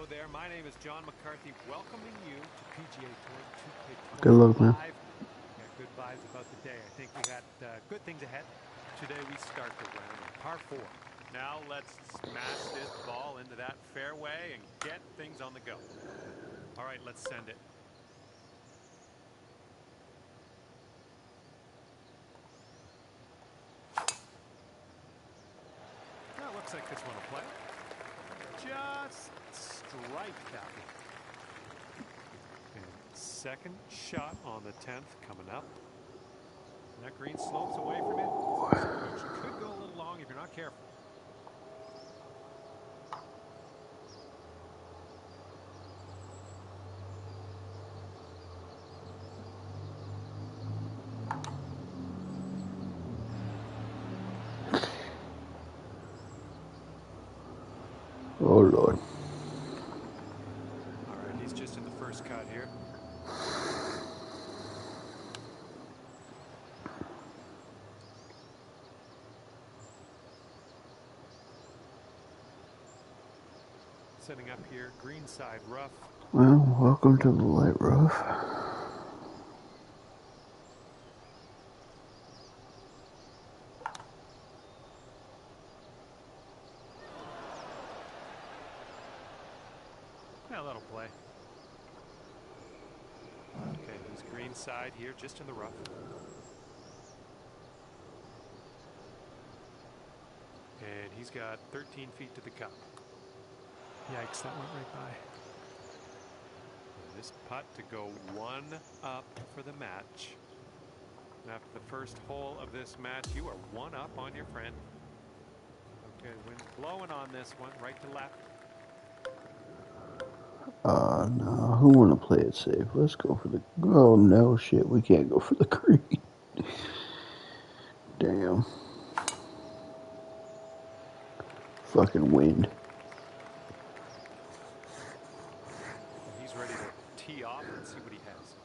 there, my name is John McCarthy, welcoming you to PGA Tour 2K25. Good luck, man. We got good vibes about the day. I think we got good things ahead. Today we start the round on par 4. Now let's smash this ball into that fairway and get things on the go. All right, let's send it. That looks like this one will play. Just strike that one. And second shot on the 10th coming up. And that green slopes away from it. Which could go a little long if you're not careful. Oh, Lord. All right, he's just in the first cut here. Setting up here, green side rough. Well, welcome to the light rough. Yeah, that'll play. Okay, he's green side here, just in the rough. And he's got 13 feet to the cup. Yikes, that went right by. And this putt to go 1 up for the match. And after the first hole of this match, you are 1 up on your friend. Okay, wind's blowing on this one, right to left. No, who wanna play it safe? Let's go for the... Oh, no, shit, we can't go for the green. Damn. Fucking wind. He's ready to tee off and see what he has.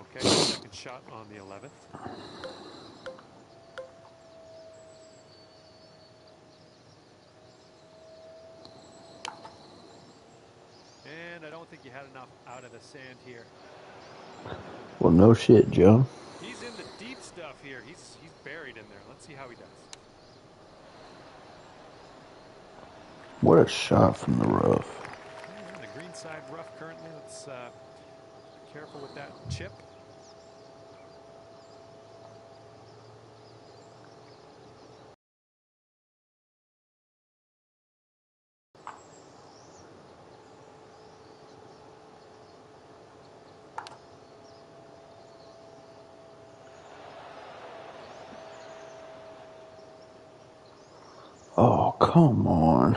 Okay, second shot on the 11th. And I don't think you had enough out of the sand here. Well, no shit, Joe. He's in the deep stuff here. He's buried in there. Let's see how he does. What a shot from the rough. The green side rough currently. Let's be careful with that chip. Oh, come on.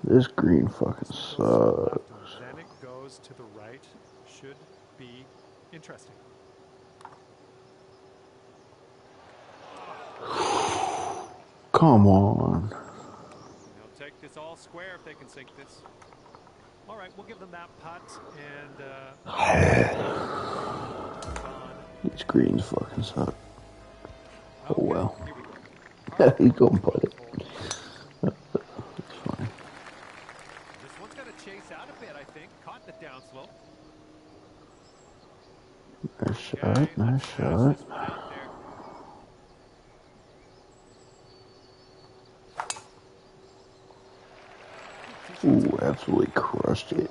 This green fucking sucks. Then it goes to the right. Should be interesting. Come on. They'll take this all square if they can sink this. All right, we'll give them that putt and These greens fucking suck. Oh okay, well. Here we go. He's gonna put it. That's fine. This one's got to chase out a bit, I think. Caught the downslope. Nice shot, nice shot. Ooh, absolutely crushed it. Here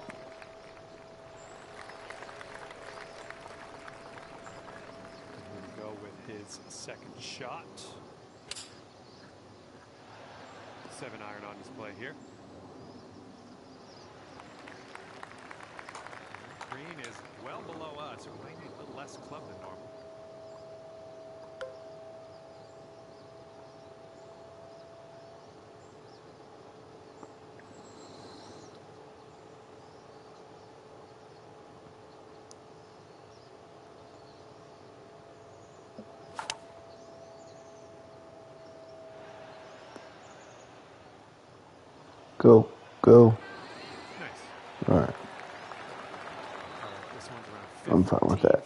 we go with his second shot. 7-iron on display here. Green is well below us. It might need a little less club than normal. Go, go. Nice. All right. This one's around I'm fine with that.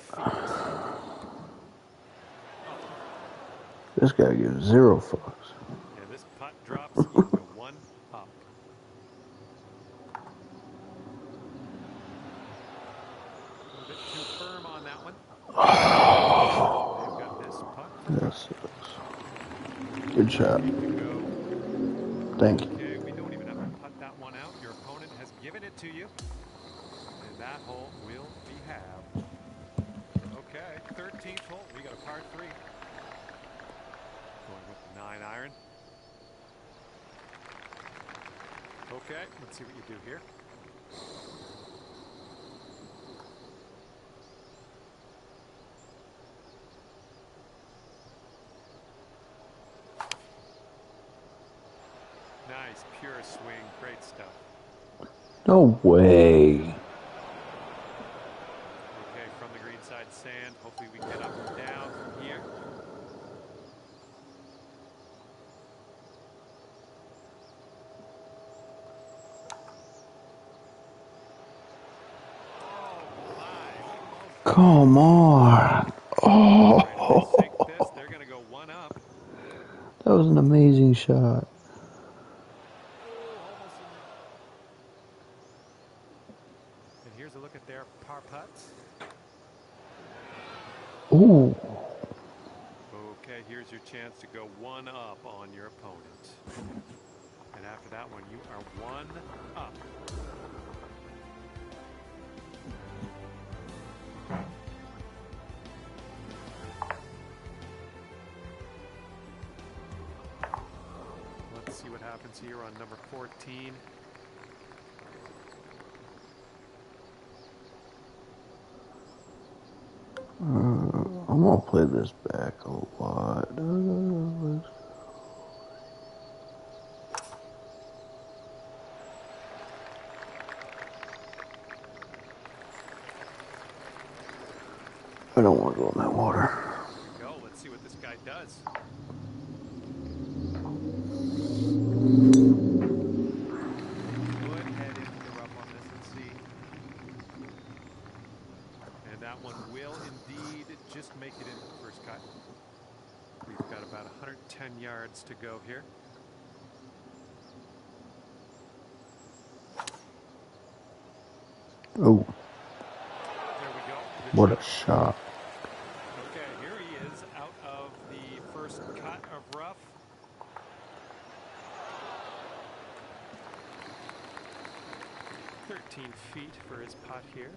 This guy gives 0 fucks. Yeah, this putt drops, you can go 1 up. A little bit too firm on that one. They've got this putt for That par. sucks. Good shot. To go. Thank you. Okay, we don't even have to putt that one out. Your opponent has given it to you. And that hole will be halved. Okay, 13th hole. We got a par 3. Going with the 9-iron. Okay, let's see what you do here. Nice, pure swing, great stuff. No way. Okay, from the green side sand. Hopefully we can get up and down from here. Come on. Oh. If they sink this, they're going to go 1 up. That was an amazing shot. And here's a look at their par putts. Ooh. Okay, here's your chance to go 1 up on your opponent. And after that one, you are 1 up. Let's see what happens here on number 14. I'm gonna play this back a lot. I don't want to go in that water. There you go. Let's see what this guy does. Would head into the rough on this and see. And that one will indeed just make it into the first cut. We've got about 110 yards to go here. Oh. There we go. Good What shot. a shot. Okay, here he is out of the first cut of rough. "13 feet for his putt here.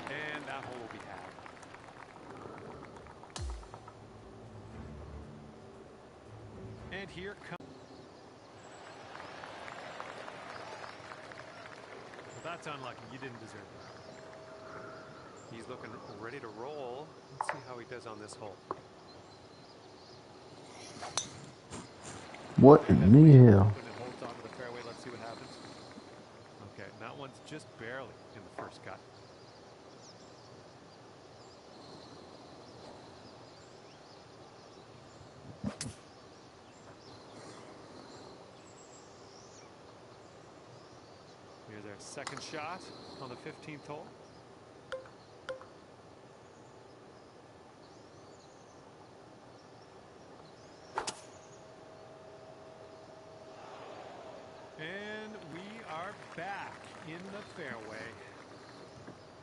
And that hole will be halved. And here comes. Well, that's unlucky. You didn't deserve it. He's looking ready to roll. Let's see how he does on this hole. What in the hell? When it holds onto the fairway, let's see what happens. Okay, that one's just barely in the first cut. Here's our second shot on the 15th hole. And we are back in the fairway.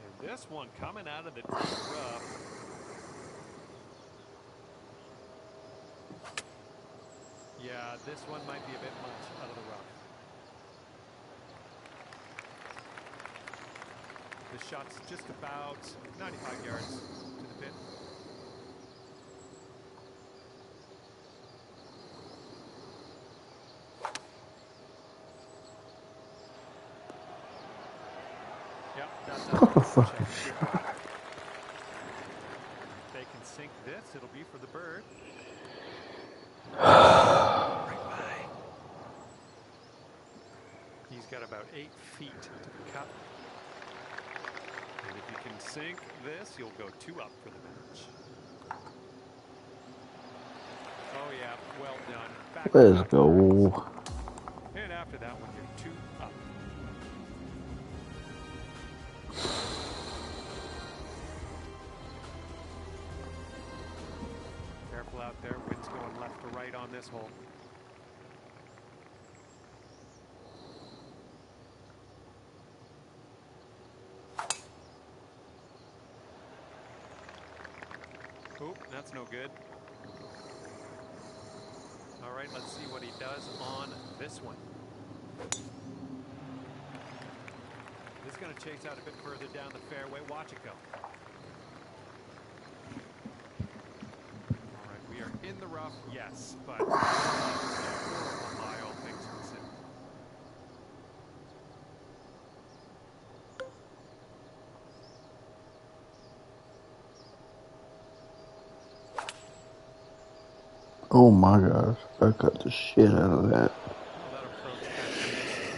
And this one coming out of the deep rough. Yeah, this one might be a bit much out of the rough. The shot's just about 95 yards to the pin. Yep, that's What a fucking shot. If they can sink this, it'll be for the bird. Right by. He's got about 8 feet to the cup. And if you can sink this, you'll go 2 up for the match. Oh yeah, well done. Back Let's to go. and after that one, you're 2 up. out there. Wind's going left to right on this hole. Oop, that's no good. All right, let's see what he does on this one. He's going to chase out a bit further down the fairway. Watch it go. All right, we are in the rough, yes, but a horrible lie, all things considered. Oh my gosh, I cut the shit out of that. Well, that approach kind of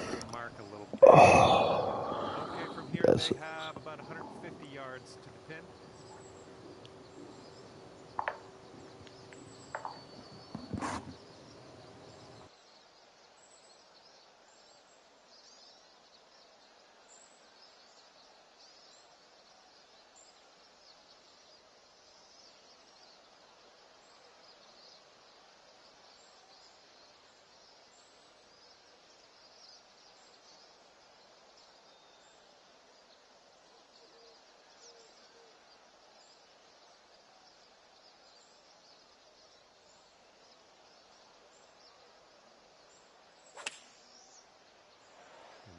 missed the mark a little bit. Okay, from here they have about 150 yards to the pin.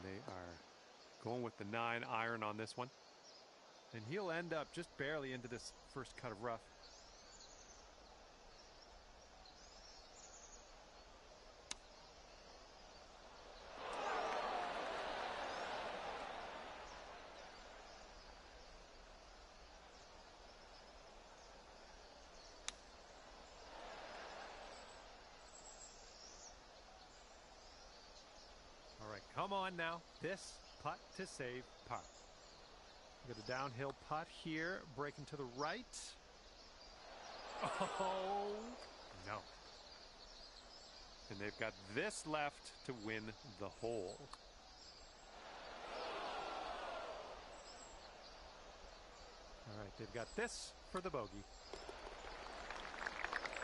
They are going with the 9-iron on this one. And he'll end up just barely into this first cut of rough. All right, come on now. This putt to save par. We got a downhill putt here, breaking to the right. Oh, no. And they've got this left to win the hole. All right, they've got this for the bogey.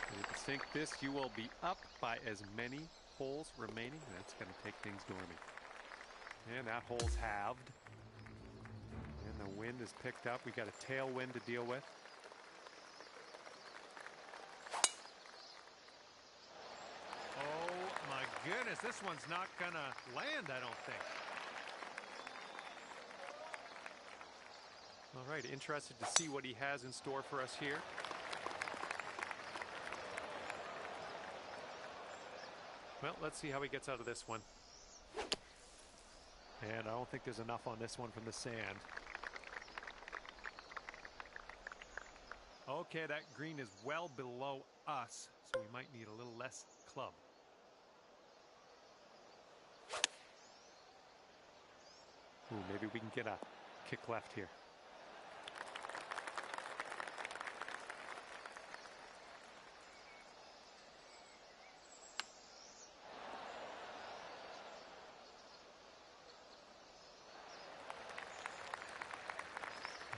And if you sink this, you will be up by as many holes remaining. That's going to take things dormant. And that hole's halved. And the wind is picked up. We got a tailwind to deal with. Oh my goodness, this one's not gonna land, I don't think. All right, interested to see what he has in store for us here. Well, let's see how he gets out of this one. And I don't think there's enough on this one from the sand. Okay, that green is well below us, so we might need a little less club. Ooh, maybe we can get a kick left here.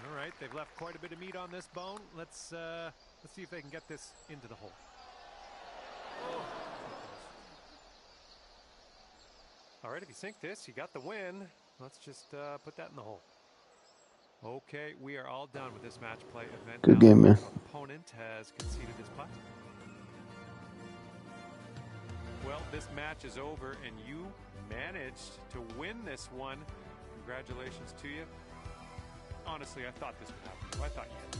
All right, they've left quite a bit of meat on this bone. Let's see if they can get this into the hole. Oh. All right, if you sink this, you got the win. Let's just put that in the hole. Okay, we are all done with this match play event. Good game, man. Opponent has conceded his putt. Well, this match is over, and you managed to win this one. Congratulations to you. Honestly, I thought this would happen. I thought you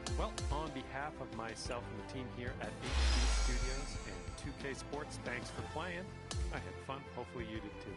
would. Well, on behalf of myself and the team here at HD Studios and 2K Sports, thanks for playing. I had fun. Hopefully you did too.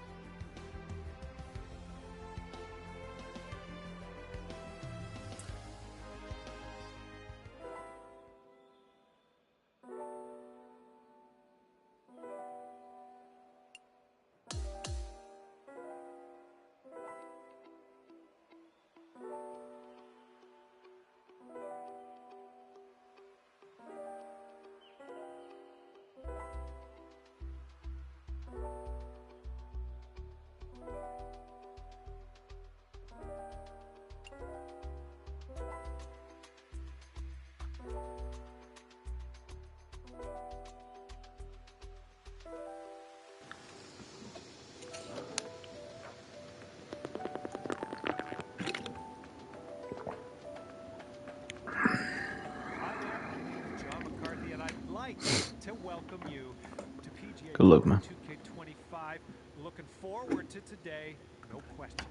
like to welcome you to PGA Good luck, Tour man. 2K25. Looking forward to today, no question.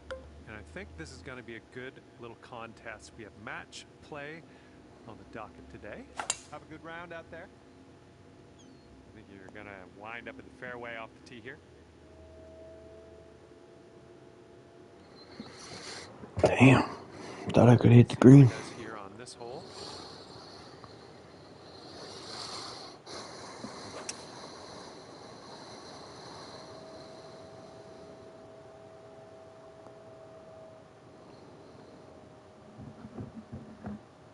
And I think this is going to be a good little contest. We have match play on the docket today. Have a good round out there. I think you're going to wind up in the fairway off the tee here. Damn. Thought I could hit the green. Here on this hole.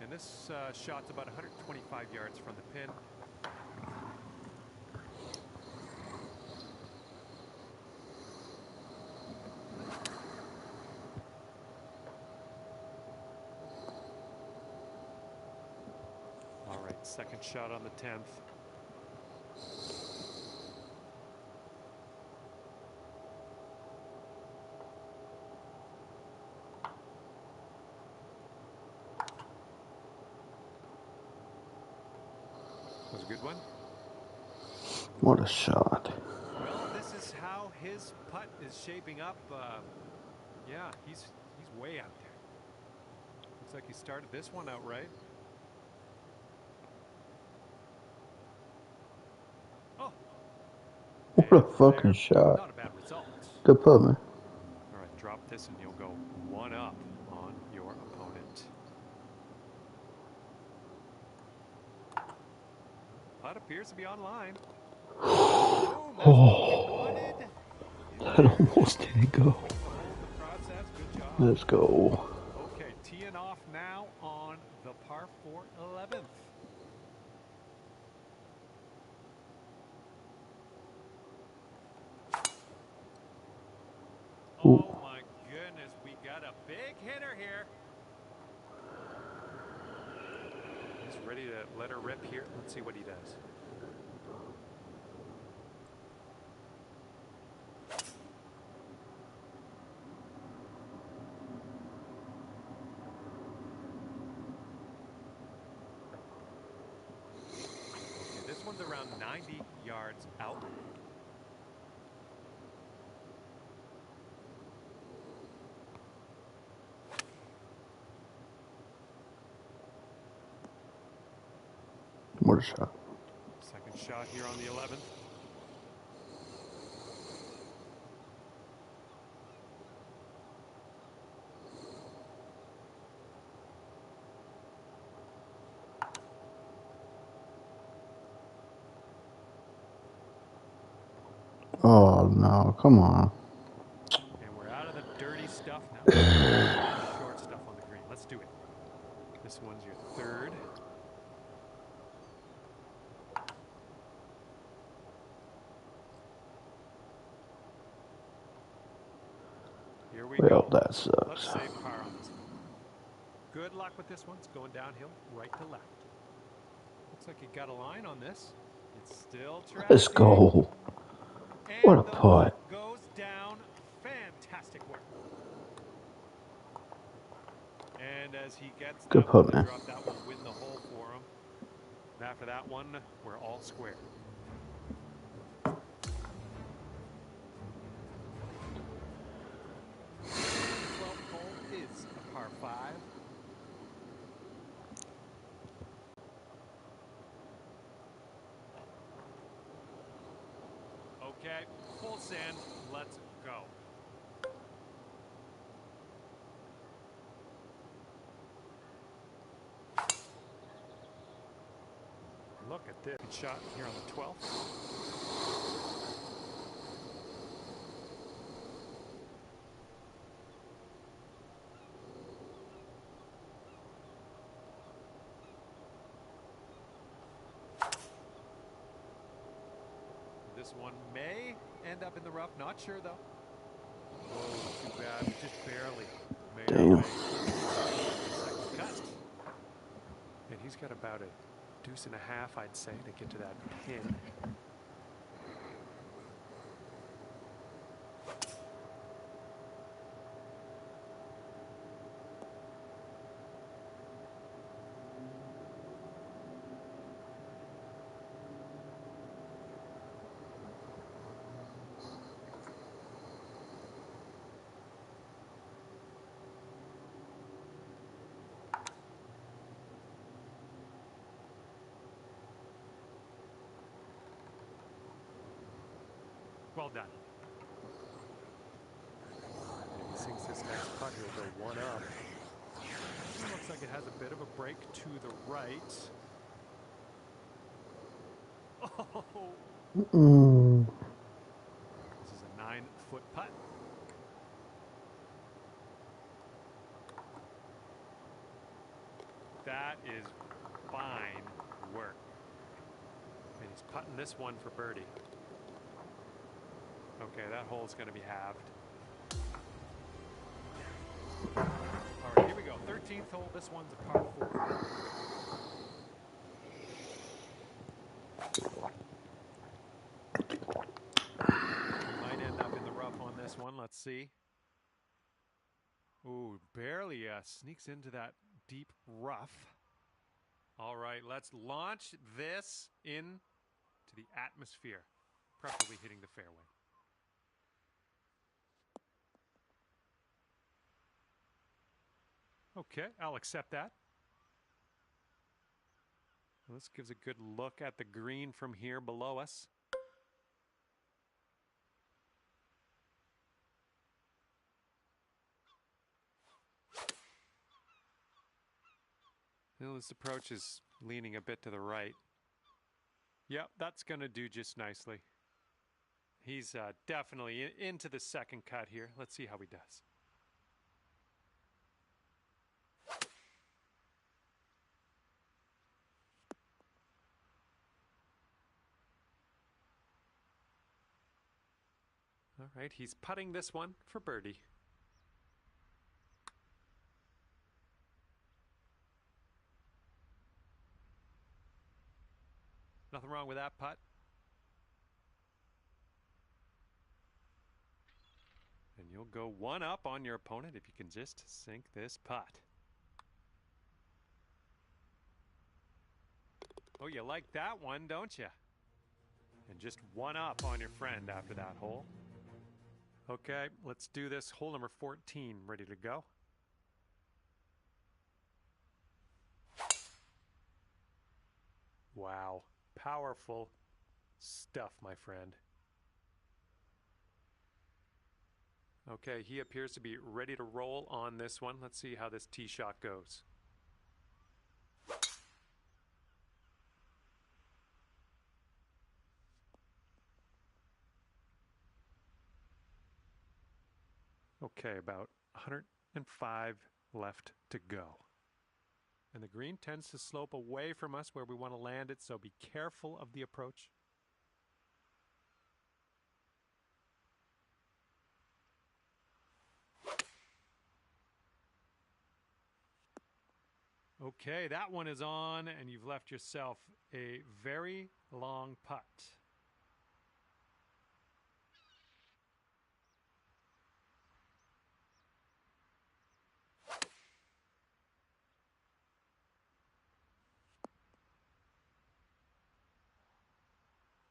And this shot's about 125 yards from the pin. All right, second shot on the 10th. Was a good one. What a shot. Well, this is how his putt is shaping up. Yeah, he's way out there. Looks like he started this one out right. Oh. What a fucking shot. Not a bad result. Good putt, man. All right, drop this and you'll go one up on your opponent. Putt appears to be online. Boom, that's what we wanted. That almost didn't go. Good job. Let's go. Okay, teeing off now on the par 4 11th. Oh my goodness, we got a big hitter here. He's ready to let her rip here. Let's see what he does. Okay, this one's around 90 yards out. What a shot. Second shot here on the 11th. Oh, no. Come on. And we're out of the dirty stuff now. Short stuff on the green. Let's do it. This one's your third. Here we Well, go. that sucks. Let's save par on this one. Good luck with this one. It's going downhill right to left. Looks like you got a line on this. It's still tracking. Let's go. What a putt. Goes down. Fantastic work. And as he gets Good putt, man. drop, that will win the hole for him. And after that one, we're all square. The 12th hole is a par 5. Okay, full send. Let's go. Look at this. Good shot here on the 12th. This one may end up in the rough. Not sure, though. Whoa, too bad. We just barely made our way. Second cut. And he's got about a deuce and a half, I'd say, to get to that pin. well done. If he sinks this next putt, he'll go one up. It looks like it has a bit of a break to the right. Oh! This is a 9-foot putt. That is fine work. And he's putting this one for birdie. Okay, that hole's going to be halved. All right, here we go. 13th hole. This one's a par 4. He might end up in the rough on this one. Let's see. Ooh, barely sneaks into that deep rough. All right, let's launch this into the atmosphere, preferably hitting the fairway. Okay, I'll accept that. This gives a good look at the green from here below us. Well, this approach is leaning a bit to the right. Yep, that's going to do just nicely. He's definitely into the second cut here. Let's see how he does. All right, he's putting this one for birdie. Nothing wrong with that putt. And you'll go one up on your opponent if you can just sink this putt. Oh, you like that one, don't you? And just one up on your friend after that hole. Okay, let's do this. Hole number 14, ready to go. Wow, powerful stuff, my friend. Okay, he appears to be ready to roll on this one. Let's see how this tee shot goes. Okay, about 105 left to go. And the green tends to slope away from us where we want to land it, so be careful of the approach. Okay, that one is on, and you've left yourself a very long putt.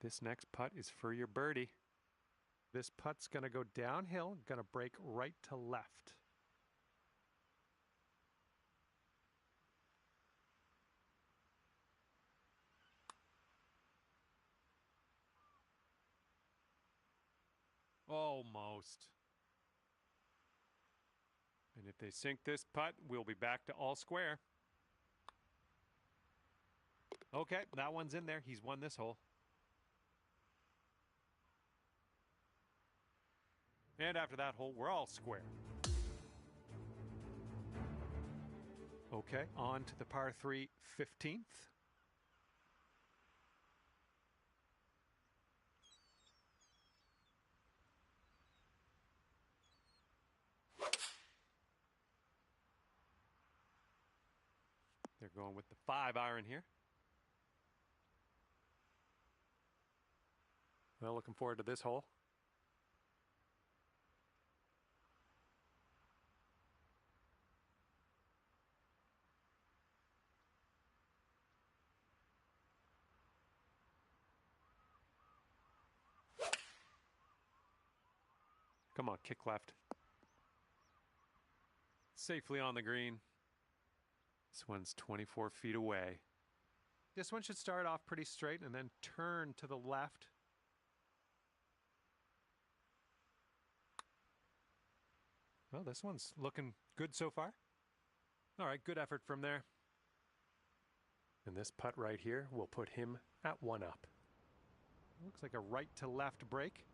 This next putt is for your birdie. This putt's going to go downhill, going to break right to left. Almost. And if they sink this putt, we'll be back to all square. Okay, that one's in there. He's won this hole. And after that hole, we're all square. Okay, on to the par 3 15th. They're going with the 5-iron here. Well, looking forward to this hole. Come on, kick left. Safely on the green. This one's 24 feet away. This one should start off pretty straight and then turn to the left. Well, this one's looking good so far. All right, good effort from there. And this putt right here will put him at 1 up. Looks like a right to left break.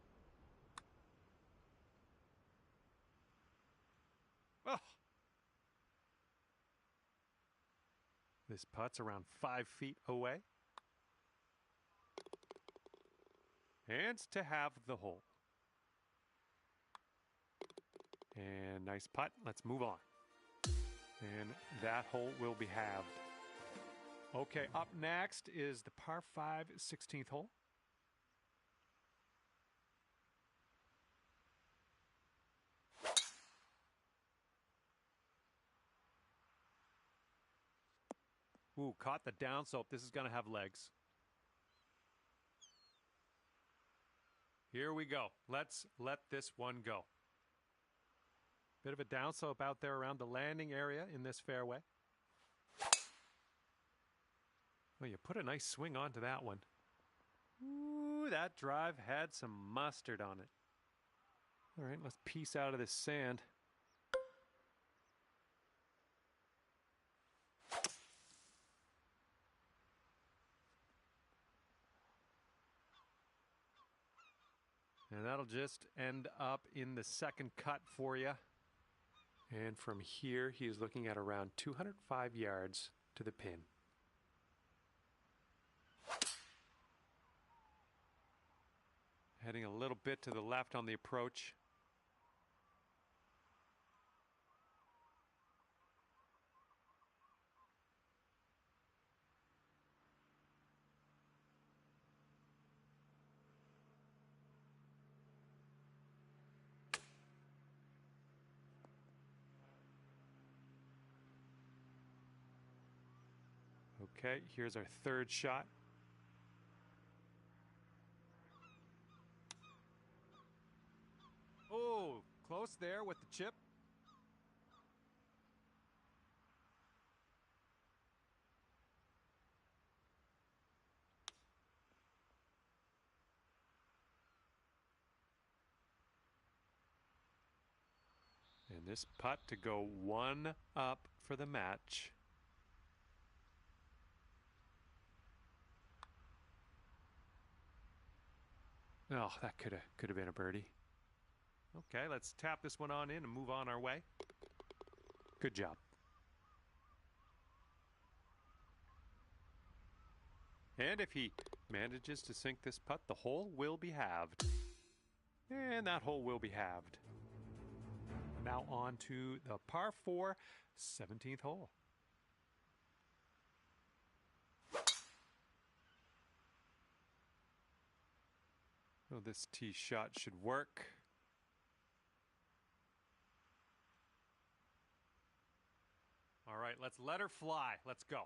Oh! This putt's around 5 feet away. And to have the hole. And nice putt. Let's move on. And that hole will be halved. Okay, up next is the par 5 16th hole. Ooh, caught the downslope. This is going to have legs. Here we go. Let's let this one go. Bit of a downslope out there around the landing area in this fairway. Well, you put a nice swing onto that one. Ooh, that drive had some mustard on it. All right, let's piece out of this sand. And that'll just end up in the second cut for you. And from here, he is looking at around 205 yards to the pin. Heading a little bit to the left on the approach. Okay, here's our third shot. Oh, close there with the chip. And this putt to go 1 up for the match. Oh, that could have been a birdie. Okay, let's tap this one on in and move on our way. Good job. And if he manages to sink this putt, the hole will be halved. And that hole will be halved. Now on to the par 4 17th hole. Oh, this tee shot should work. All right, let's let her fly. Let's go.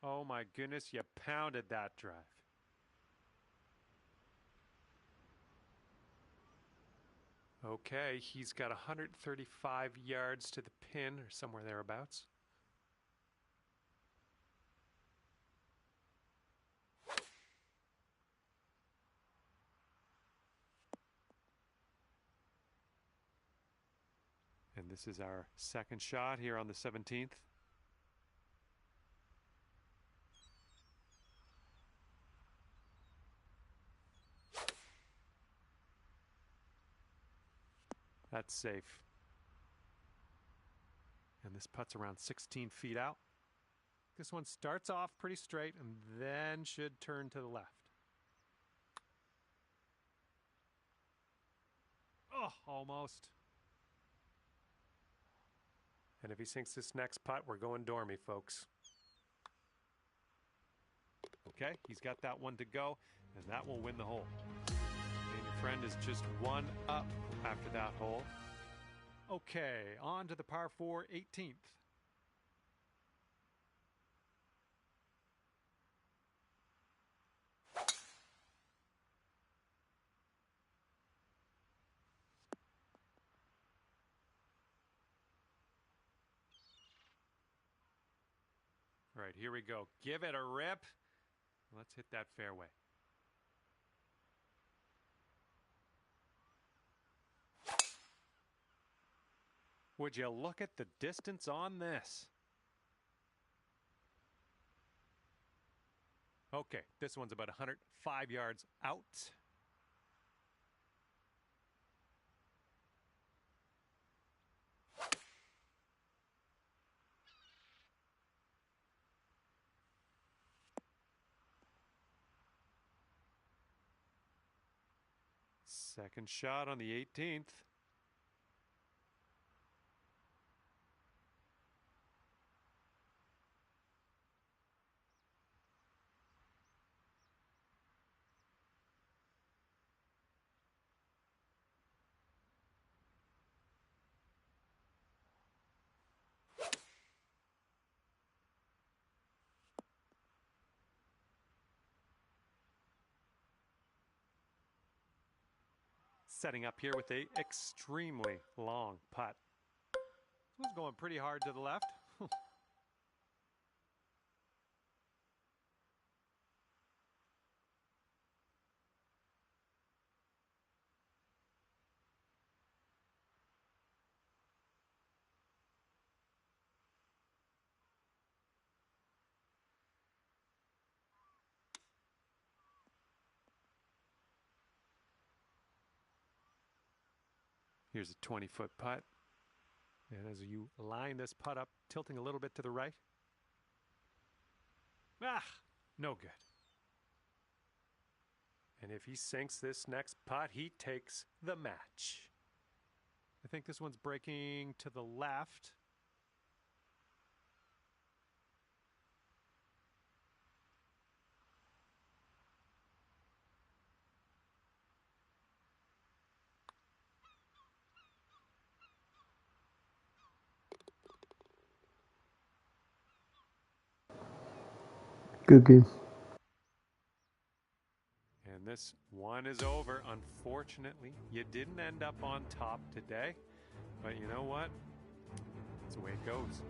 Oh my goodness, you pounded that drive. Okay, he's got 135 yards to the pin, or somewhere thereabouts. And this is our second shot here on the 17th. That's safe. And this putt's around 16 feet out. This one starts off pretty straight and then should turn to the left. Oh, almost. And if he sinks this next putt, we're going dormy, folks. Okay, he's got that one to go, and that will win the hole. And your friend is just 1 up after that hole. Okay, on to the par 4 18th. All right, here we go. Give it a rip. Let's hit that fairway. Would you look at the distance on this? Okay, this one's about 105 yards out. Second shot on the 18th. Setting up here with a extremely long putt. This one's going pretty hard to the left. Here's a 20-foot putt. And as you line this putt up, tilting a little bit to the right. No good. And if he sinks this next putt, he takes the match. I think this one's breaking to the left. Good game. And this one is over. Unfortunately, you didn't end up on top today. But you know what? That's the way it goes.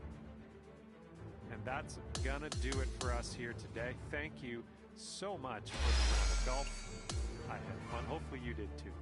And that's gonna do it for us here today. Thank you so much for the round of golf. I had fun. Hopefully you did too.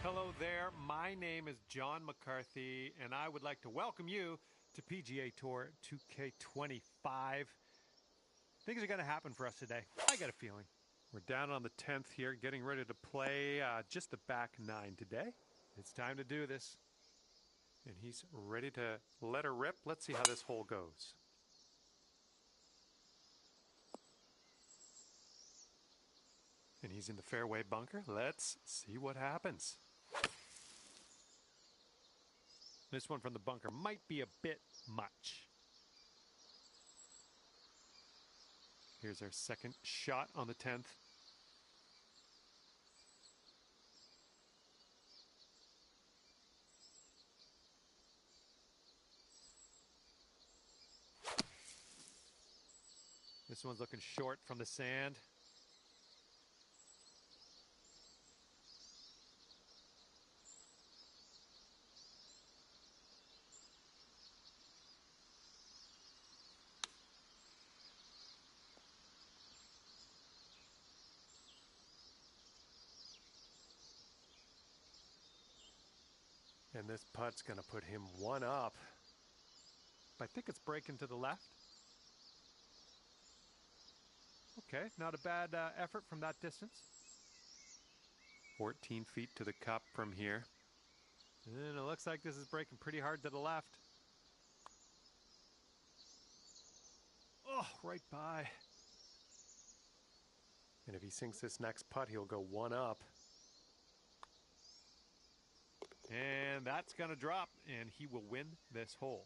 Hello there, my name is John McCarthy, and I would like to welcome you to PGA Tour 2K25. Things are going to happen for us today. I got a feeling. We're down on the 10th here, getting ready to play just the back 9 today. It's time to do this. And he's ready to let her rip. Let's see how this hole goes. And he's in the fairway bunker. Let's see what happens. This one from the bunker might be a bit much. Here's our second shot on the 10th. This one's looking short from the sand. And this putt's going to put him one up. I think it's breaking to the left. Okay, not a bad effort from that distance. 14 feet to the cup from here. And it looks like this is breaking pretty hard to the left. Oh, right by. And if he sinks this next putt, he'll go one up. And that's going to drop, and he will win this hole.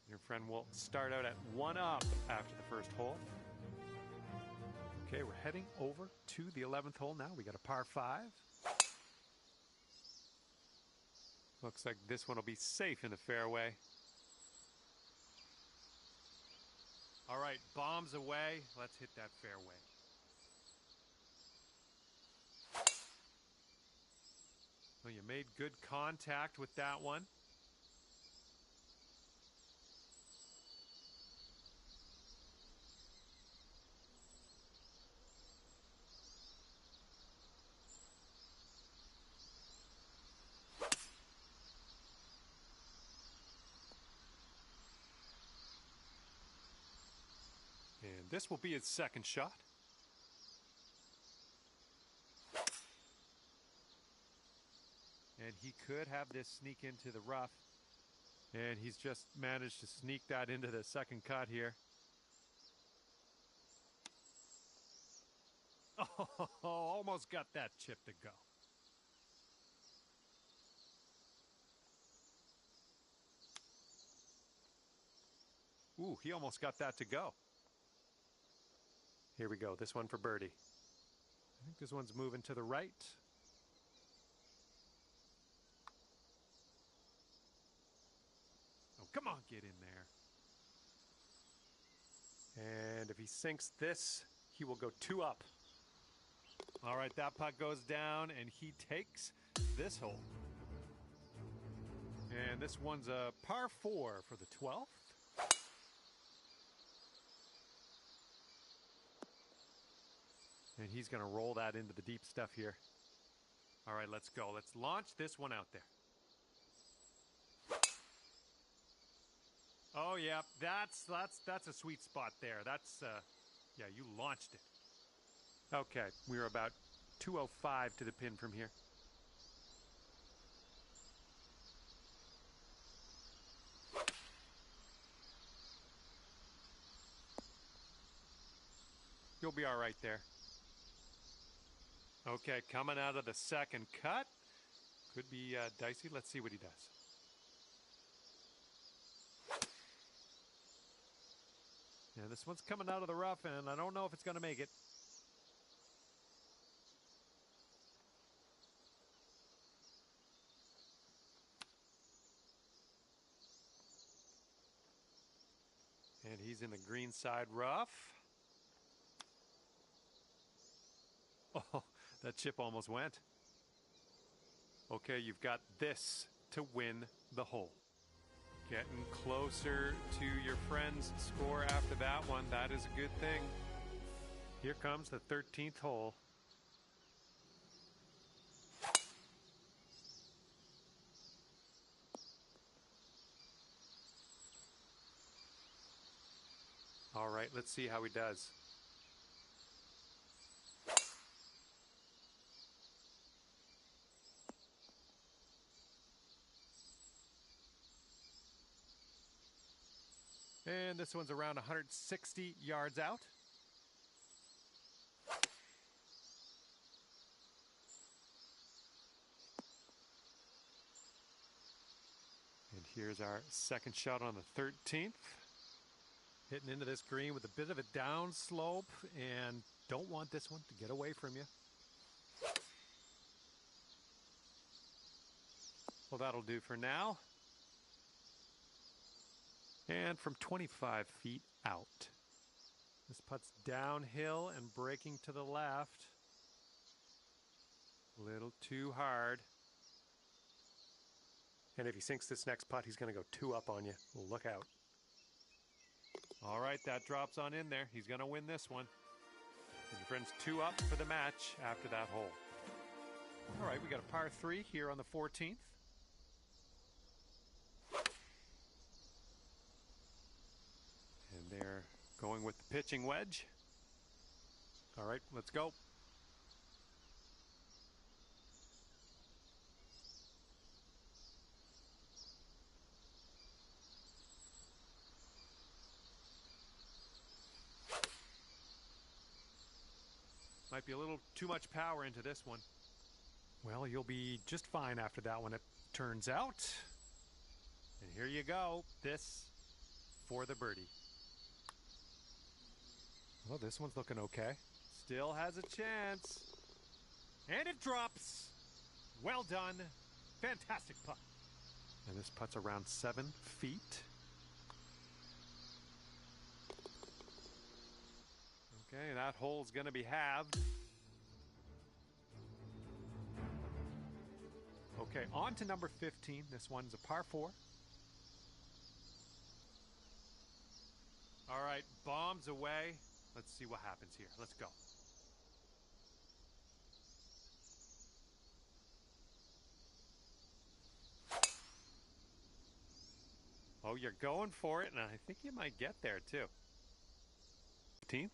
Your friend will start out at one up after the first hole. Okay, we're heading over to the 11th hole now. We got a par 5. Looks like this one will be safe in the fairway. All right, bombs away. Let's hit that fairway. Well, you made good contact with that one. And this will be his second shot. And he could have this sneak into the rough. And he's just managed to sneak that into the second cut here. Oh, almost got that chip to go. Ooh, he almost got that to go. Here we go, this one for birdie. I think this one's moving to the right. Oh, come on, get in there. And if he sinks this, he will go 2 up. All right, that putt goes down, and he takes this hole. And this one's a par 4 for the 12th. And he's going to roll that into the deep stuff here. All right, let's go. Let's launch this one out there. Oh, yeah, that's a sweet spot there. That's, yeah, you launched it. Okay, we're about 205 to the pin from here. You'll be all right there. Okay, coming out of the second cut. Could be dicey. Let's see what he does. Yeah, this one's coming out of the rough, and I don't know if it's going to make it. And he's in the green side rough. Oh, that chip almost went. Okay, you've got this to win the hole. Getting closer to your friend's score after that one. That is a good thing. Here comes the 13th hole. right, let's see how he does. And this one's around 160 yards out. And here's our second shot on the 13th. Hitting into this green with a bit of a down slope, and don't want this one to get away from you. Well, that'll do for now. And from 25 feet out. This putt's downhill and breaking to the left. A little too hard. And if he sinks this next putt, he's going to go 2 up on you. Look out. All right, that drops on in there. He's going to win this one. And your friend's 2 up for the match after that hole. All right, we got a par 3 here on the 14th. And they're going with the pitching wedge. All right, let's go. Might be a little too much power into this one. Well, you'll be just fine after that one, it turns out. And here you go. This for the birdie. Well, this one's looking okay. Still has a chance. And it drops. Well done. Fantastic putt. And this putt's around 7 feet. Okay, that hole's going to be halved. Okay, on to number 15. This one's a par 4. All right, bombs away. Let's see what happens here. Let's go. Oh, you're going for it, and I think you might get there, too. 15th.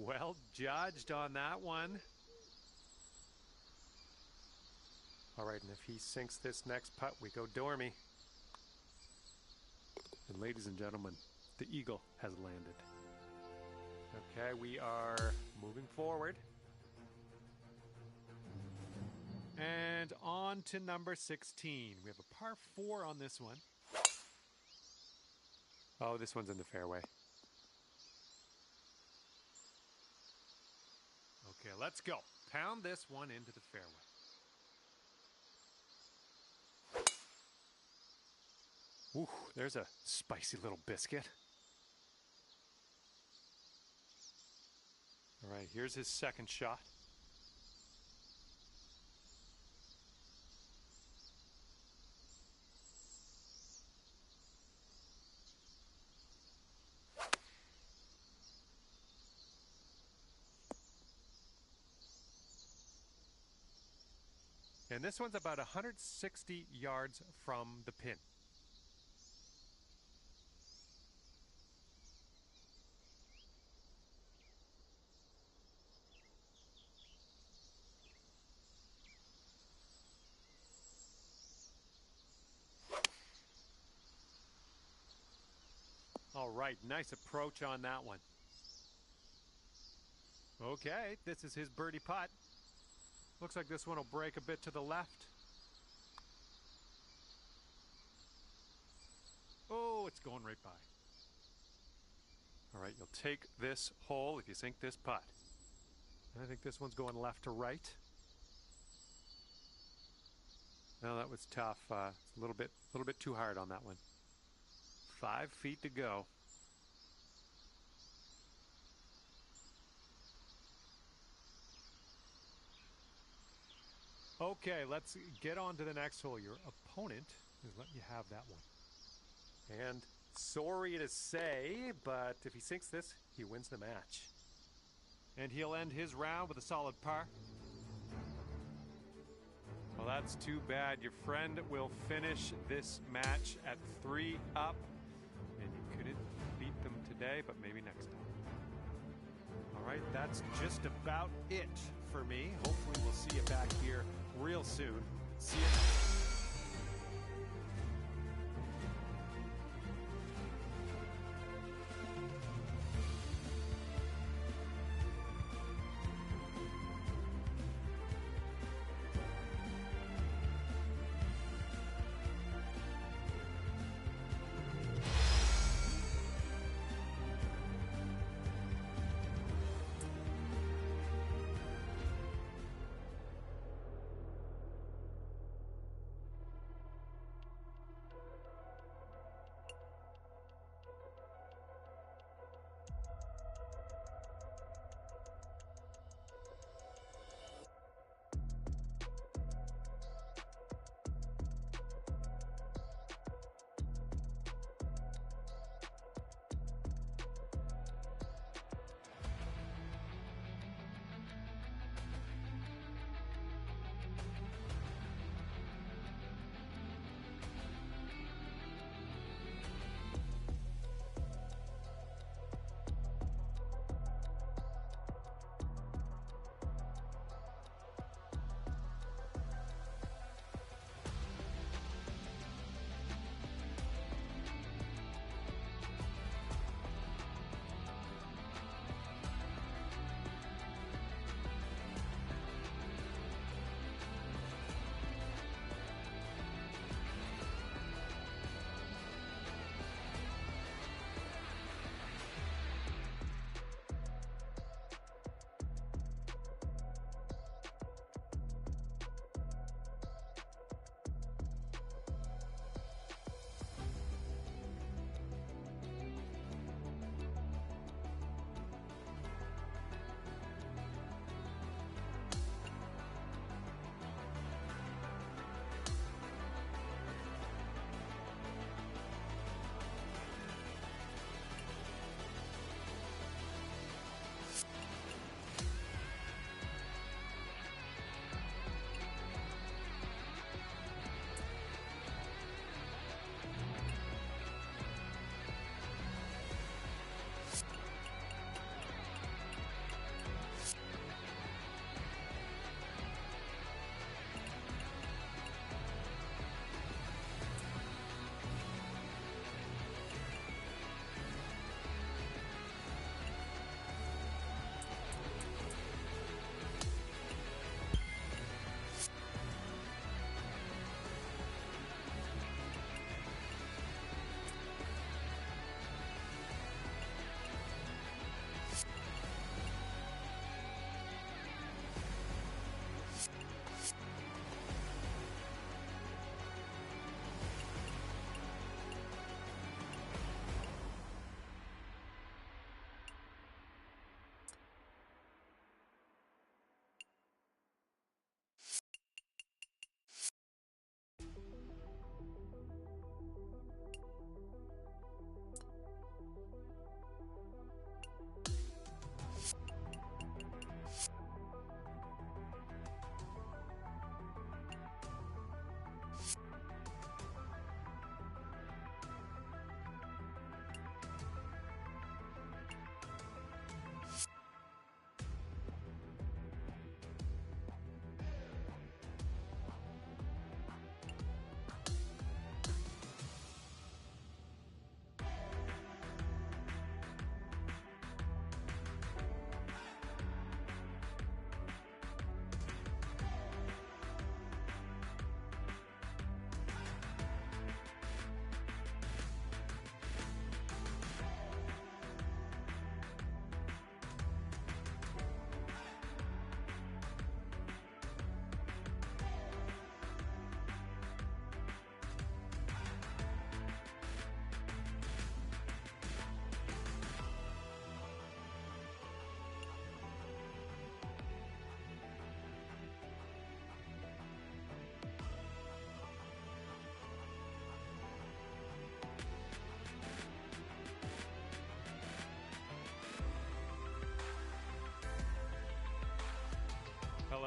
Well judged on that one. All right, and if he sinks this next putt, we go Dormy. And ladies and gentlemen, the eagle has landed. Okay, we are moving forward. And on to number 16. We have a par 4 on this one. Oh, this one's in the fairway. Okay, let's go. Pound this one into the fairway. Ooh, there's a spicy little biscuit. All right, here's his second shot. And this one's about 160 yards from the pin. All right, nice approach on that one. Okay, this is his birdie putt. Looks like this one will break a bit to the left. Oh, it's going right by. All right, you'll take this hole if you sink this putt. And I think this one's going left to right. No, that was tough. It's a little bit too hard on that one. 5 feet to go. Okay, let's get on to the next hole. Your opponent is letting you have that one. And sorry to say, but if he sinks this, he wins the match. And he'll end his round with a solid par. Well, that's too bad. Your friend will finish this match at 3 up, and you couldn't beat them today, but maybe next time. All right, that's just about it for me. Hopefully we'll see you back here real soon. See you.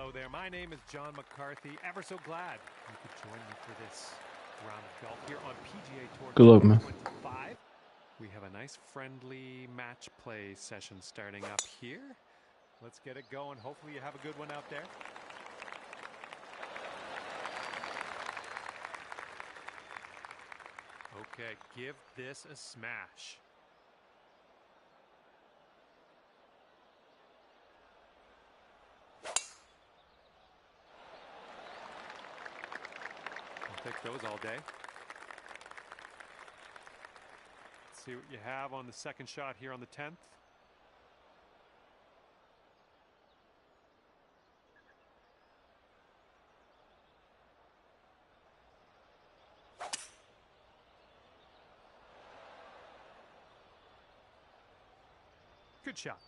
Hello there. My name is John McCarthy. Ever so glad you could join me for this round of golf here on PGA Tour Good luck, man. 25. We have a nice friendly match play session starting up here. Let's get it going. Hopefully you have a good one out there. Okay, give this a smash. I'll take those all day. Let's see what you have on the second shot here on the 10th. Good shot.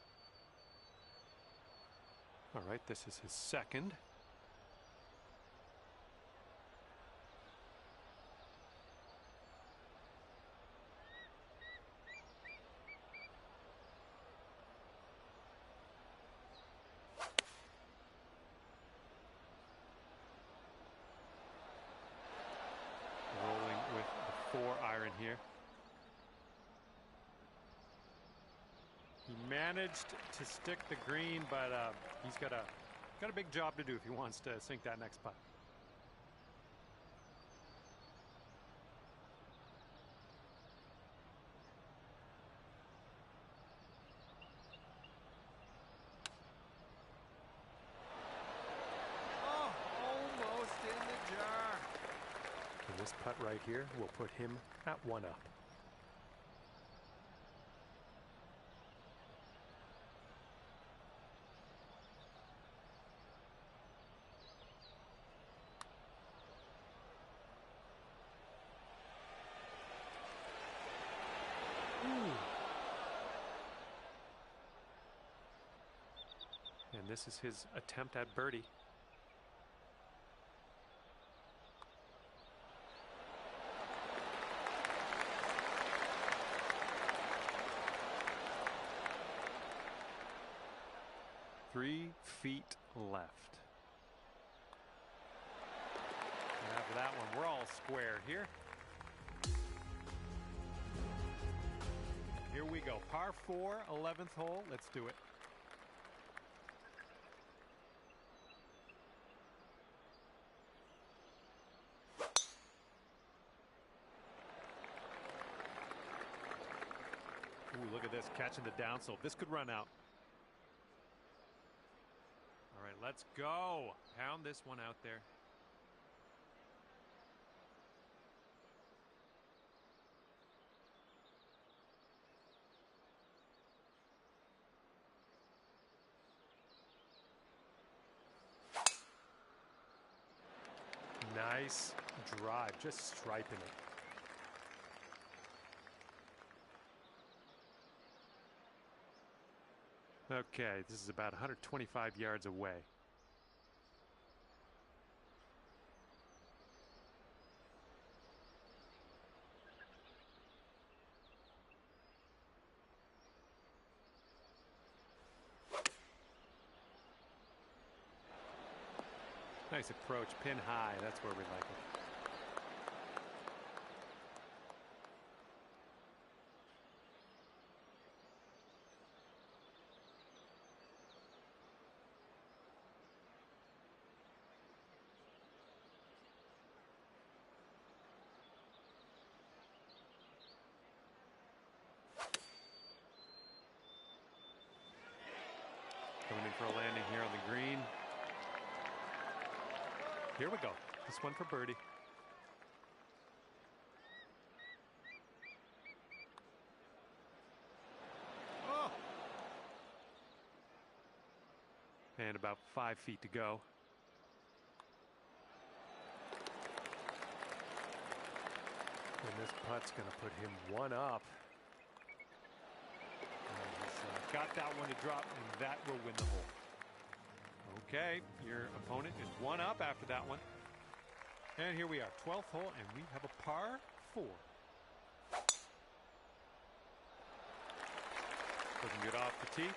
All right, this is his second. Rolling with the 4-iron here. He managed to stick the green, but he's got a big job to do if he wants to sink that next putt. Oh, almost in the jar. And this putt right here will put him at 1 up. And this is his attempt at birdie. Three feet left. And after that one, we're all square here. Here we go. Par 4, 11th hole. Let's do it. Ooh, look at this, catching the downslope. This could run out. All right, let's go. Pound this one out there. Nice drive, just striping it. Okay, this is about 125 yards away. Nice approach, pin high, that's where we like it. Coming in for a landing here on the green. Here we go. This one for birdie. Oh! And about 5 feet to go. And this putt's going to put him 1 up. And he's got that one to drop, and that will win the hole. Okay, your opponent is 1 up after that one. And here we are, 12th hole, and we have a par 4. Looking good off the tee.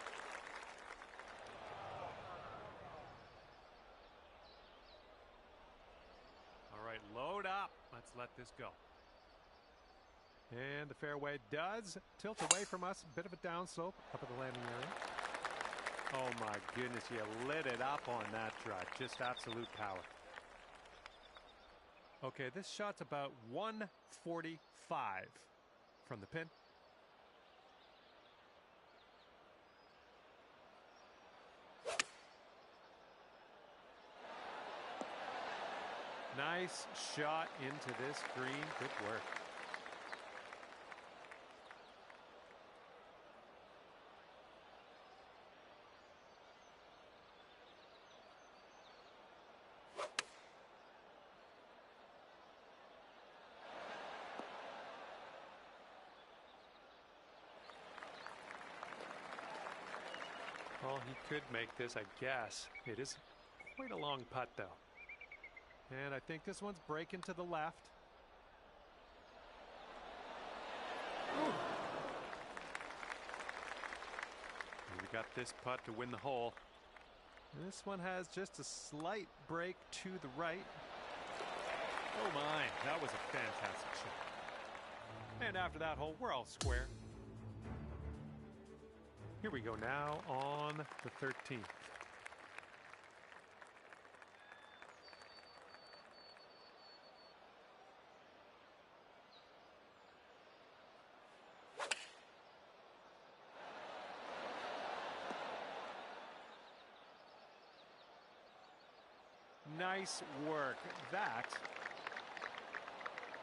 let this go. And the fairway does tilt away from us. A bit of a downslope up at the landing area. Oh my goodness, you lit it up on that drive. Just absolute power. Okay, this shot's about 145 from the pin. Nice shot into this green. Good work. Well, he could make this, I guess. It is quite a long putt, though. And I think this one's breaking to the left. We got this putt to win the hole. And this one has just a slight break to the right. Oh my, that was a fantastic shot. And after that hole, we're all square. Here we go now on the 13th. Nice work. That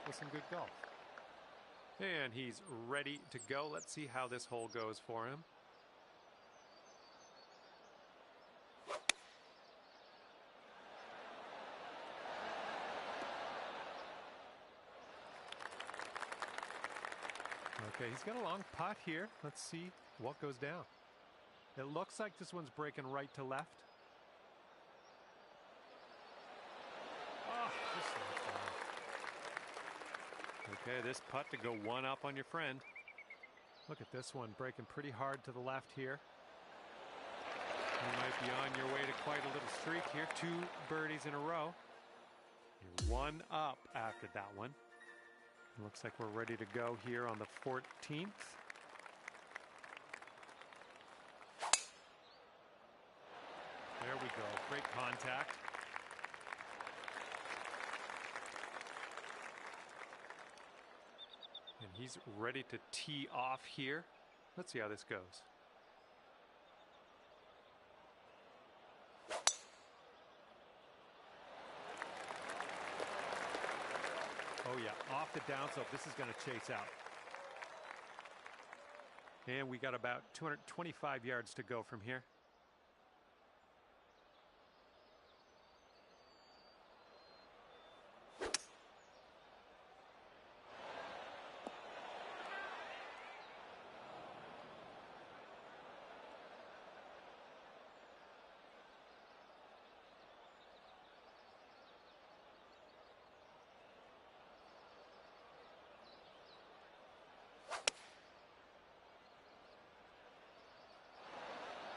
was some good golf. And he's ready to go. Let's see how this hole goes for him. Okay, he's got a long putt here. Let's see what goes down. It looks like this one's breaking right to left. Okay, this putt to go one up on your friend. Look at this one breaking pretty hard to the left here. You might be on your way to quite a little streak here. 2 birdies in a row. You're 1 up after that one. It looks like we're ready to go here on the 14th. There we go. Great contact. And he's ready to tee off here. Let's see how this goes. Oh yeah, off the downslope. This is going to chase out. And we got about 225 yards to go from here.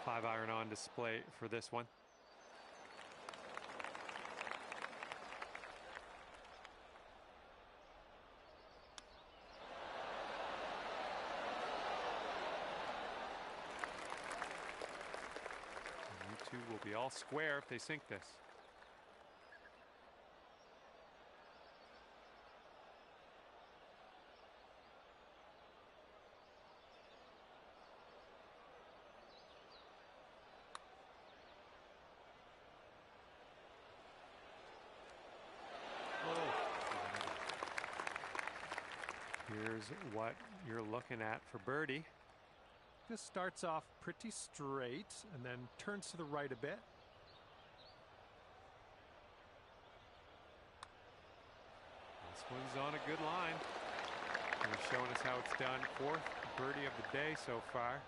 Five iron on display for this one. And you two will be all square if they sink this. Here's what you're looking at for birdie. Just starts off pretty straight and then turns to the right a bit. This one's on a good line. They're showing us how it's done. 4th birdie of the day so far.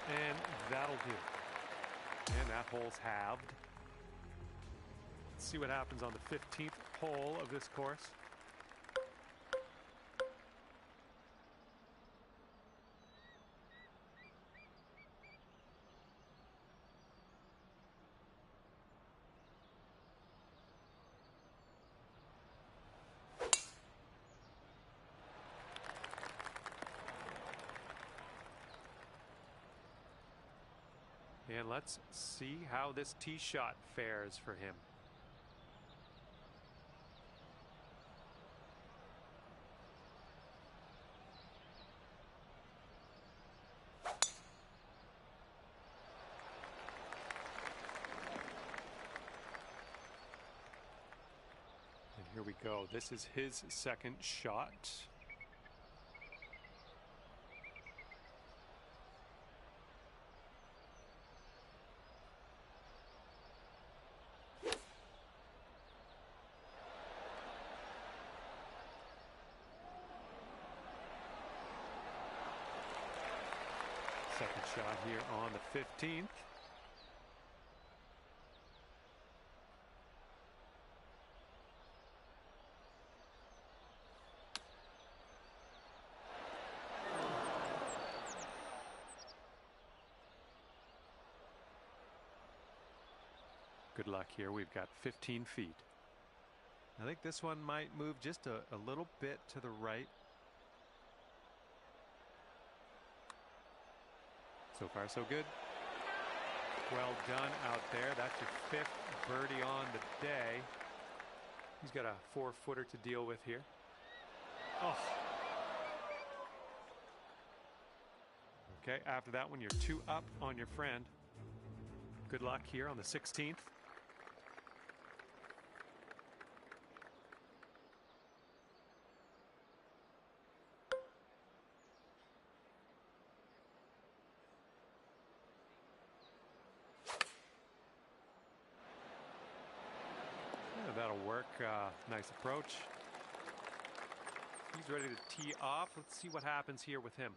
And that'll do. And that hole's halved. Let's see what happens on the 15th hole of this course. And let's see how this tee shot fares for him. And here we go. This is his second shot. Second shot here on the 15th. Good luck here. We've got 15 feet. I think this one might move just a little bit to the right. So far, so good. Well done out there. That's your 5th birdie on the day. He's got a 4-footer to deal with here. Oh. Okay, after that one, you're 2 up on your friend. Good luck here on the 16th. Yeah, that'll work. Nice approach. He's ready to tee off. Let's see what happens here with him.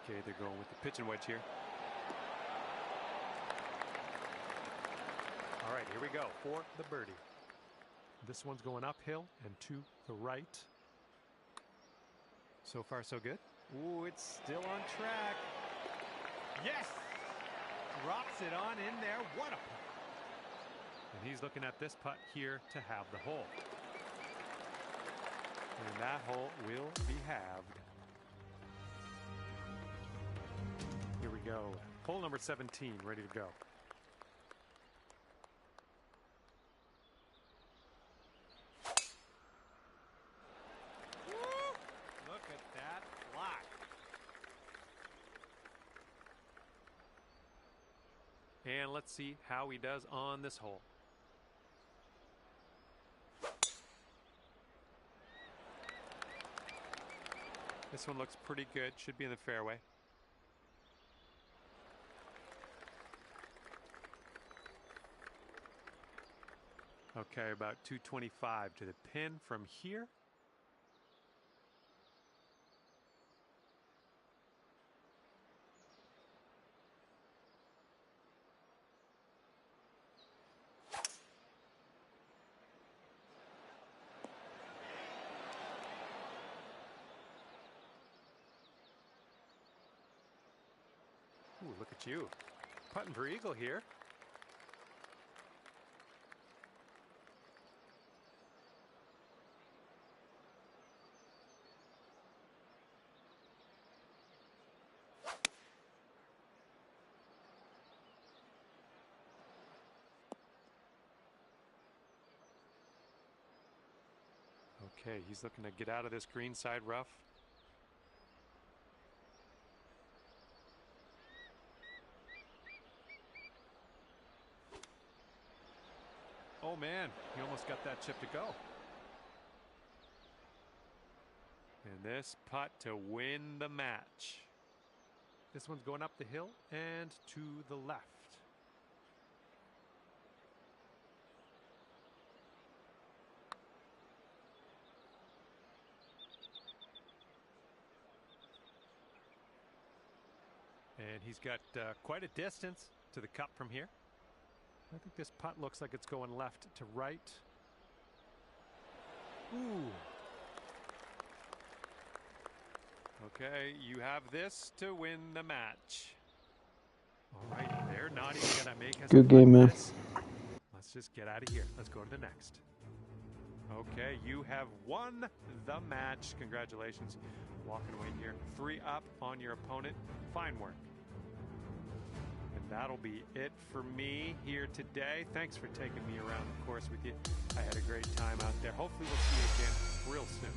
Okay, they're going with the pitching wedge here. All right, here we go for the birdie. This one's going uphill and to the right. So far, so good. Ooh, it's still on track. Yes! Drops it on in there. What a putt. And he's looking at this putt here to have the hole. And that hole will be halved. Here we go. Hole number 17, ready to go. Look at that block. And let's see how he does on this hole. This one looks pretty good. Should be in the fairway. Okay, about 225 to the pin from here. Ooh, look at you. Putting for eagle here. Okay, he's looking to get out of this greenside rough. Oh man, he almost got that chip to go. And this putt to win the match. This one's going up the hill and to the left. And he's got quite a distance to the cup from here. I think this putt looks like it's going left to right. Ooh. Okay, you have this to win the match. All right, not even gonna make us Good game, man. this. Let's just get out of here. Let's go to the next. Okay, you have won the match. Congratulations. Walking away here. 3 up on your opponent. Fine work. And that'll be it for me here today. Thanks for taking me around the course with you. I had a great time out there. Hopefully we'll see you again real soon.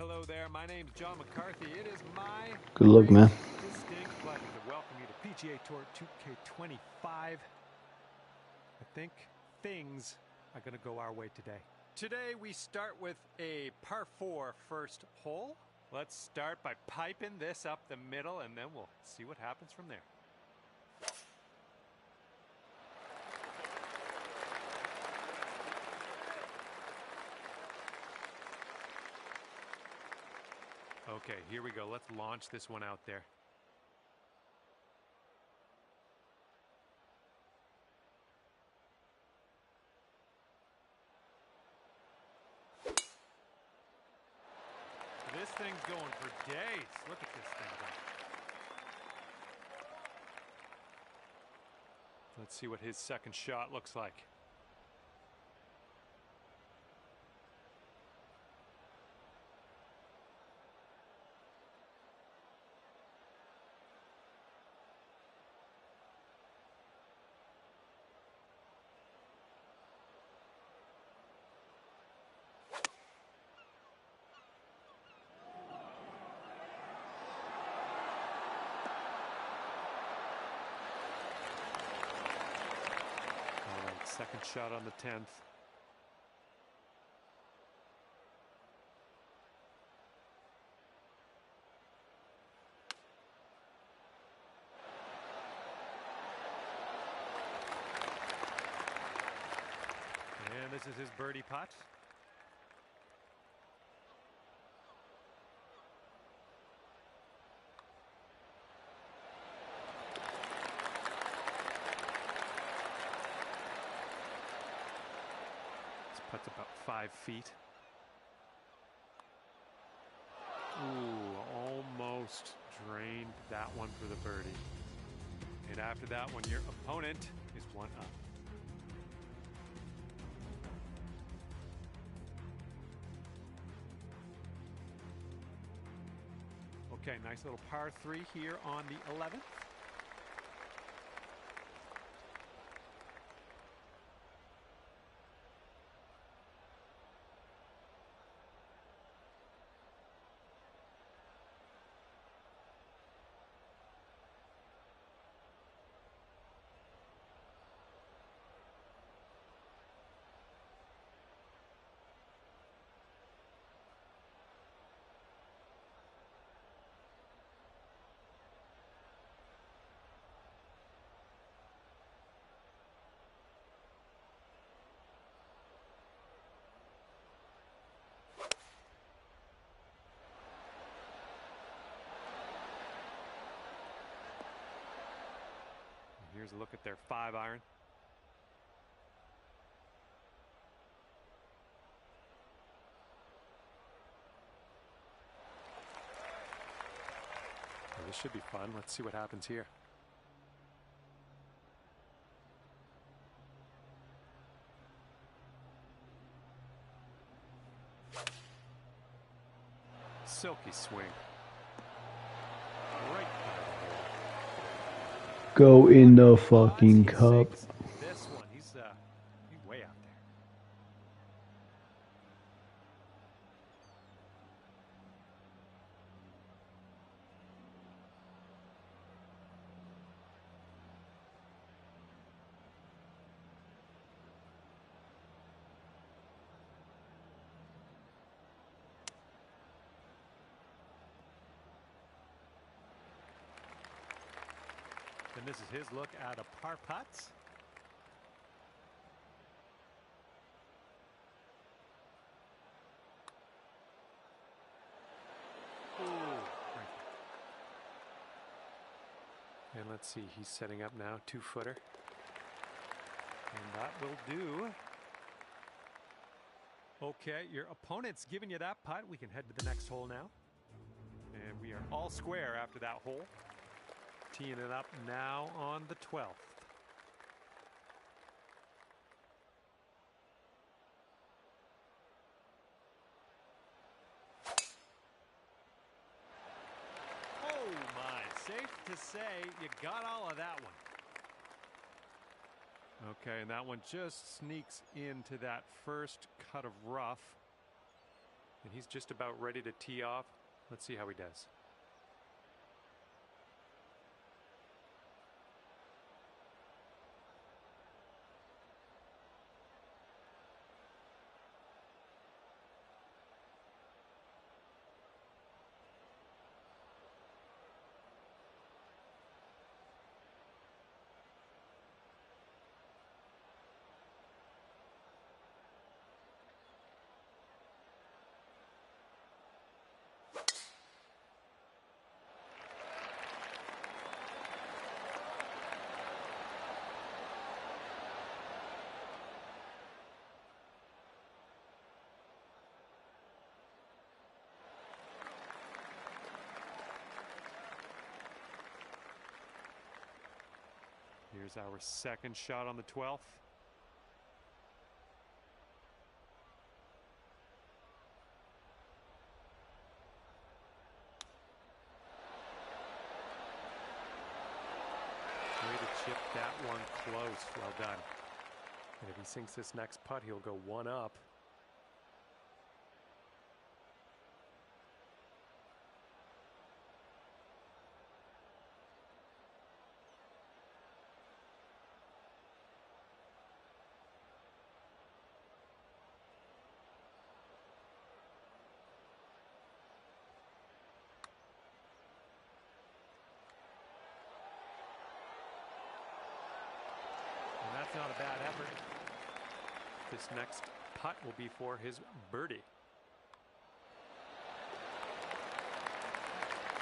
Hello there, my name's John McCarthy. It is my Good luck, great, man. distinct pleasure to welcome you to PGA Tour 2K25. I think things are going to go our way today. Today we start with a par 4 first hole. Let's start by piping this up the middle and then we'll see what happens from there. Okay, here we go. Let's launch this one out there. This thing's going for days. Look at this thing going. Let's see what his second shot looks like. Second shot on the 10th. And this is his birdie putt. Putt's about 5 feet. Ooh, almost drained that one for the birdie. And after that one, your opponent is one up. Okay, nice little par 3 here on the 11th. Here's a look at their 5-iron. Well, this should be fun. Let's see what happens here. Silky swing. Right. Go in the fucking cup. This one, he's way out there. And this is his look at a par putt. And let's see, he's setting up now, 2-footer. And that will do. Okay, your opponent's giving you that putt. We can head to the next hole now. And we are all square after that hole. Teeing it up now on the 12th. Oh my, safe to say you got all of that one. Okay, and that one just sneaks into that first cut of rough. And he's just about ready to tee off. Let's see how he does. Here's our second shot on the 12th. Way to chip that one close. Well done. And if he sinks this next putt, he'll go one up. And that's not a bad effort. This next putt will be for his birdie.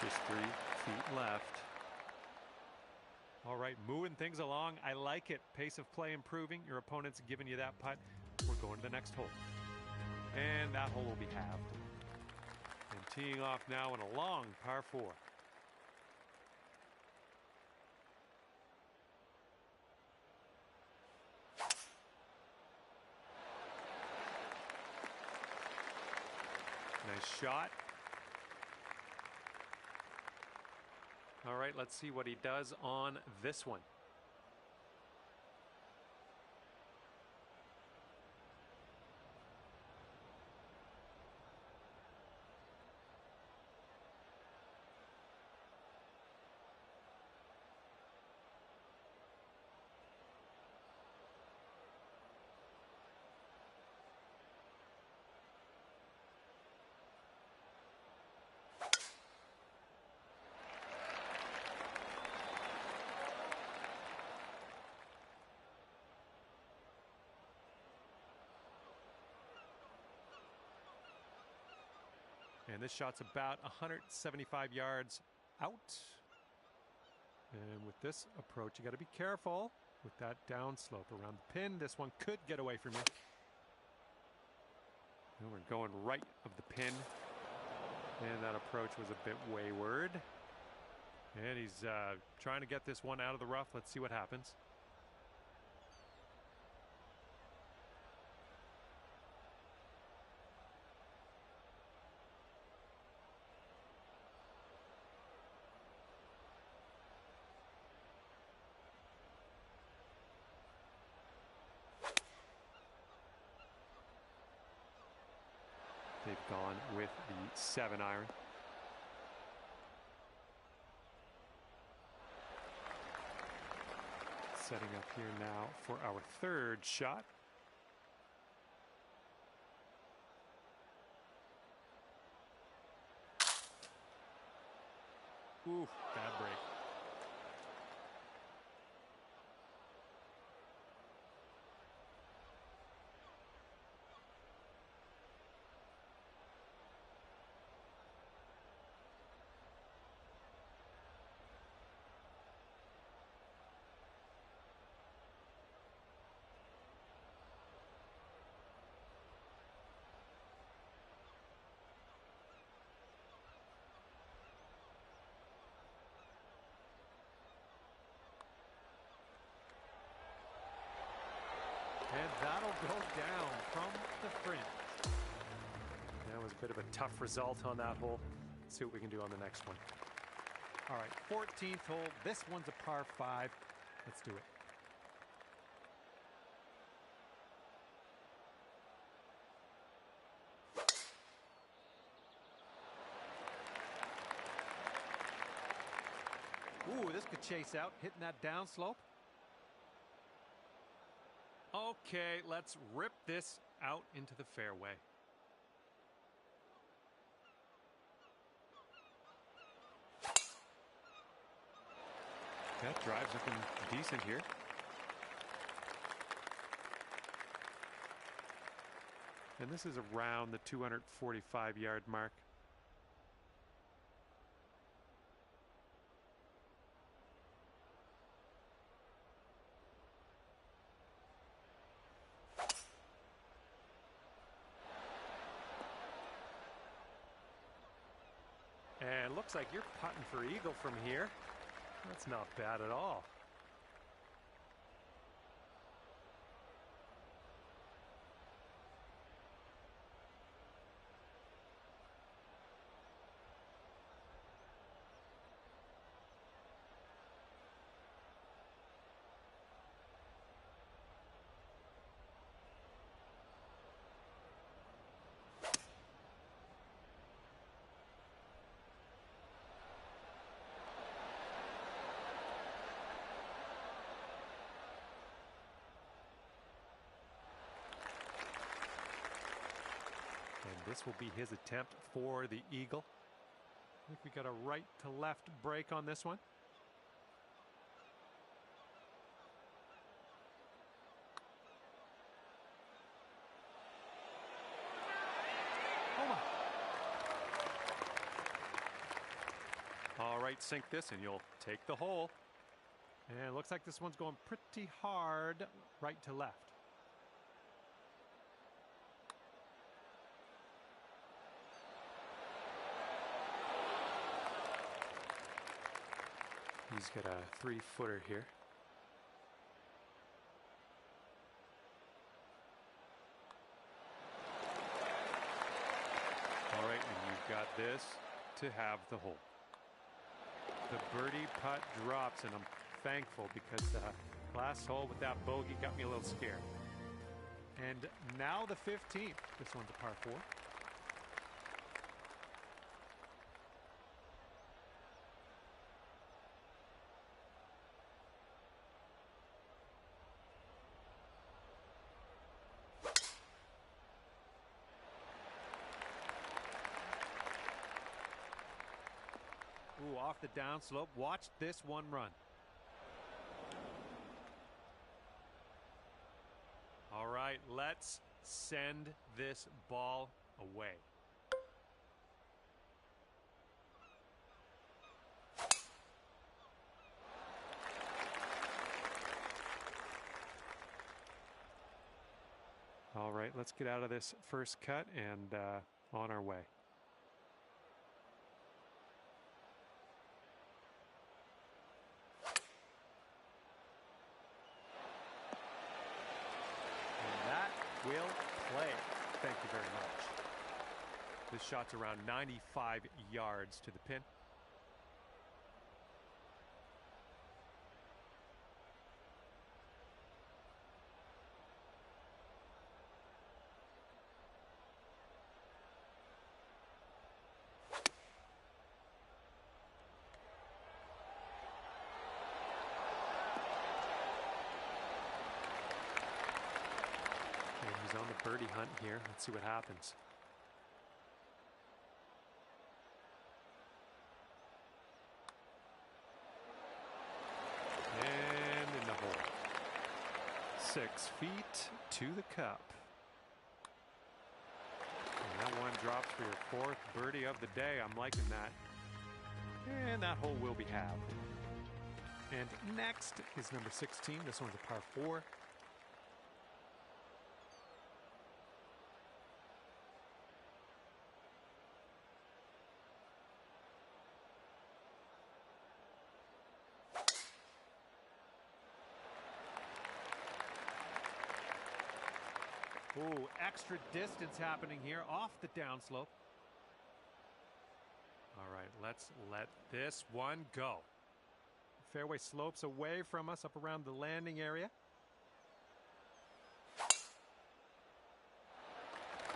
Just 3 feet left. All right, moving things along. I like it. Pace of play improving. Your opponent's giving you that putt. We're going to the next hole. And that hole will be halved. And teeing off now in a long par 4. Nice shot. All right, let's see what he does on this one. And this shot's about 175 yards out. And with this approach, you got to be careful with that downslope around the pin. This one could get away from you. And we're going right of the pin. And that approach was a bit wayward. And he's trying to get this one out of the rough. Let's see what happens. They've gone with the 7-iron. Setting up here now for our third shot. Ooh, bad break. And that'll go down from the fringe. That was a bit of a tough result on that hole. Let's see what we can do on the next one. All right, 14th hole. This one's a par 5. Let's do it. Ooh, this could chase out, hitting that downslope. Okay, let's rip this out into the fairway. That drive's looking decent here. And this is around the 245-yard mark. And looks like you're putting for eagle from here. That's not bad at all. And this will be his attempt for the eagle. I think we got a right to left break on this one. Oh my. All right, sink this and you'll take the hole. And it looks like this one's going pretty hard right to left. He's got a 3-footer here. All right, and you've got this to have the hole. The birdie putt drops, and I'm thankful because the last hole with that bogey got me a little scared. And now the 15th. This one's a par 4. Ooh, off the downslope. Watch this one run. All right, let's send this ball away. All right, let's get out of this first cut and on our way. Will play. Thank you very much. This shot's around 95 yards to the pin. He's on the birdie hunt here. Let's see what happens. And in the hole. 6 feet to the cup. And that one drops for your 4th birdie of the day. I'm liking that. And that hole will be halved. And next is number 16. This one's a par 4. Ooh, extra distance happening here off the downslope. All right, let's let this one go. Fairway slopes away from us up around the landing area.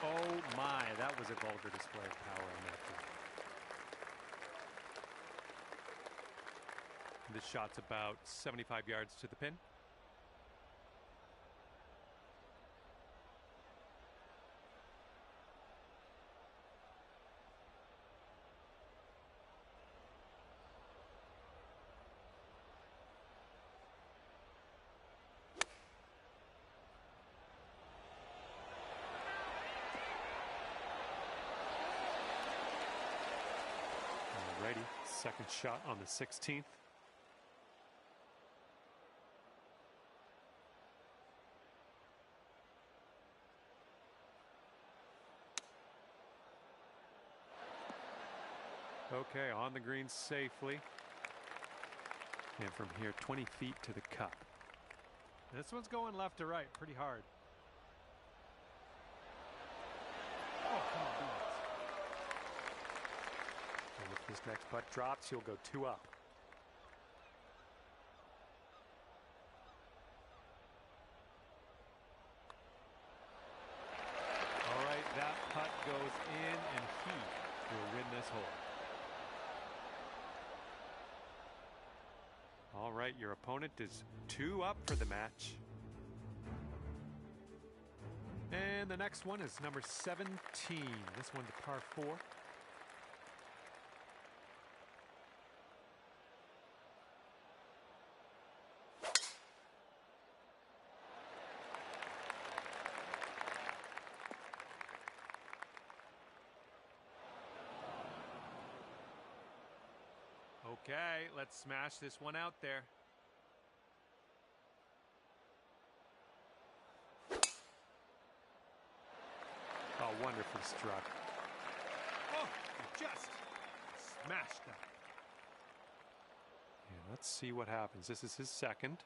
Oh my, that was a vulgar display of power on that This shot's about 75 yards to the pin. Alrighty, second shot on the 16th. Okay, on the green safely. And from here, 20 feet to the cup. This one's going left to right, pretty hard. Oh, come on, beans. And if this next putt drops, he'll go 2 up. All right, that putt goes in, and he will win this hole. All right, your opponent is 2 up for the match. And the next one is number 17. This one to par 4. Okay, let's smash this one out there. Oh, wonderfully struck. Oh, he just smashed that. Yeah, let's see what happens. This is his second.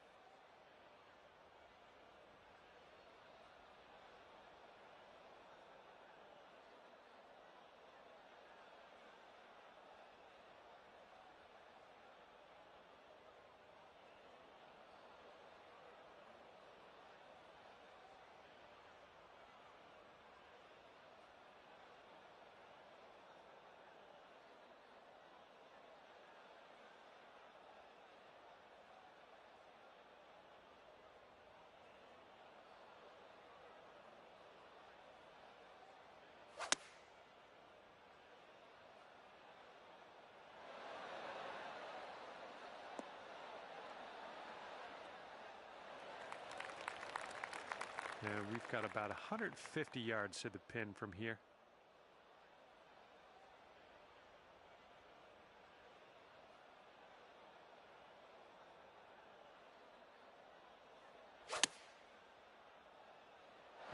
And we've got about 150 yards to the pin from here.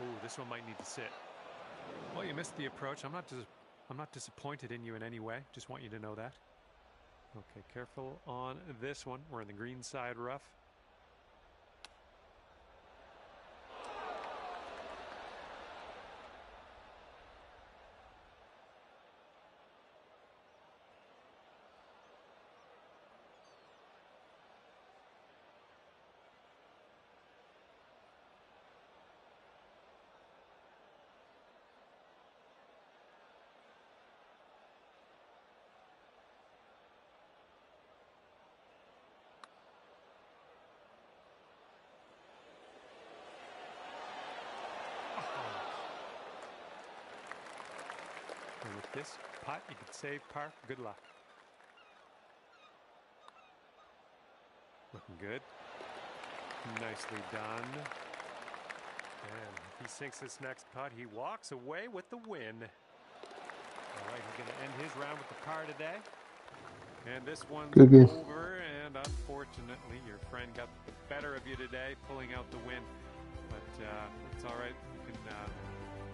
Ooh, this one might need to sit. Well, you missed the approach. I'm not disappointed in you in any way. Just want you to know that. Okay, careful on this one. We're in the green side rough. And with this putt, you can save par. Good luck. Looking good. Nicely done. And if he sinks this next putt, he walks away with the win. All right, he's going to end his round with the par today. And this one's over, and unfortunately, your friend got the better of you today, pulling out the win. But it's all right. You can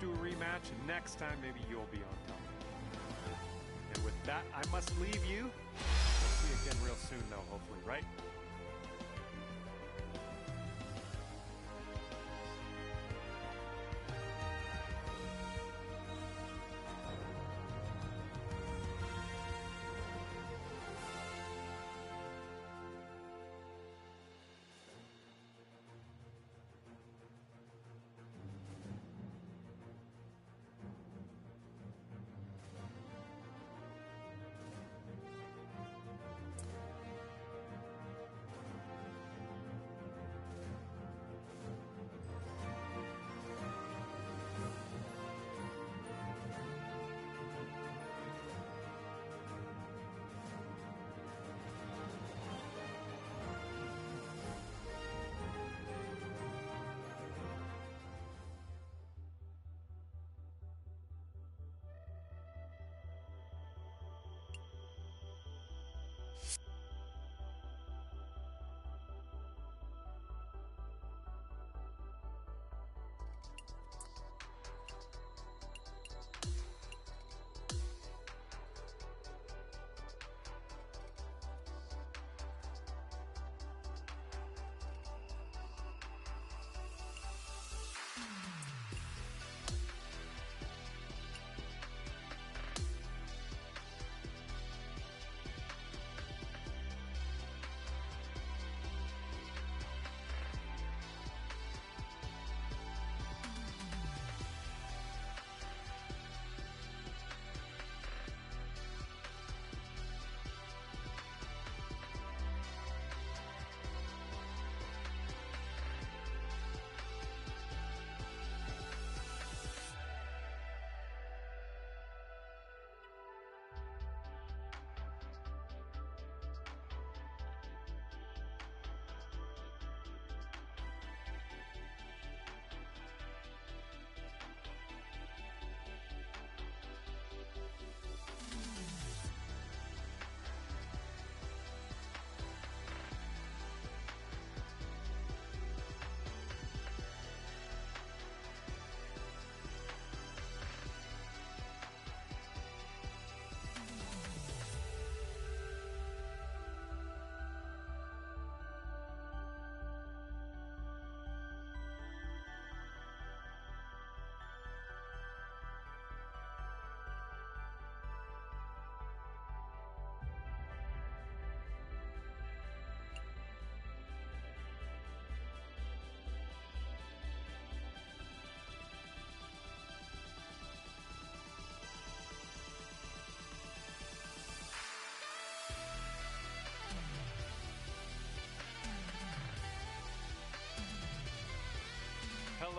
do a rematch, and next time, maybe you'll be on top. And with that, I must leave you. We'll see you again real soon, though, hopefully, right?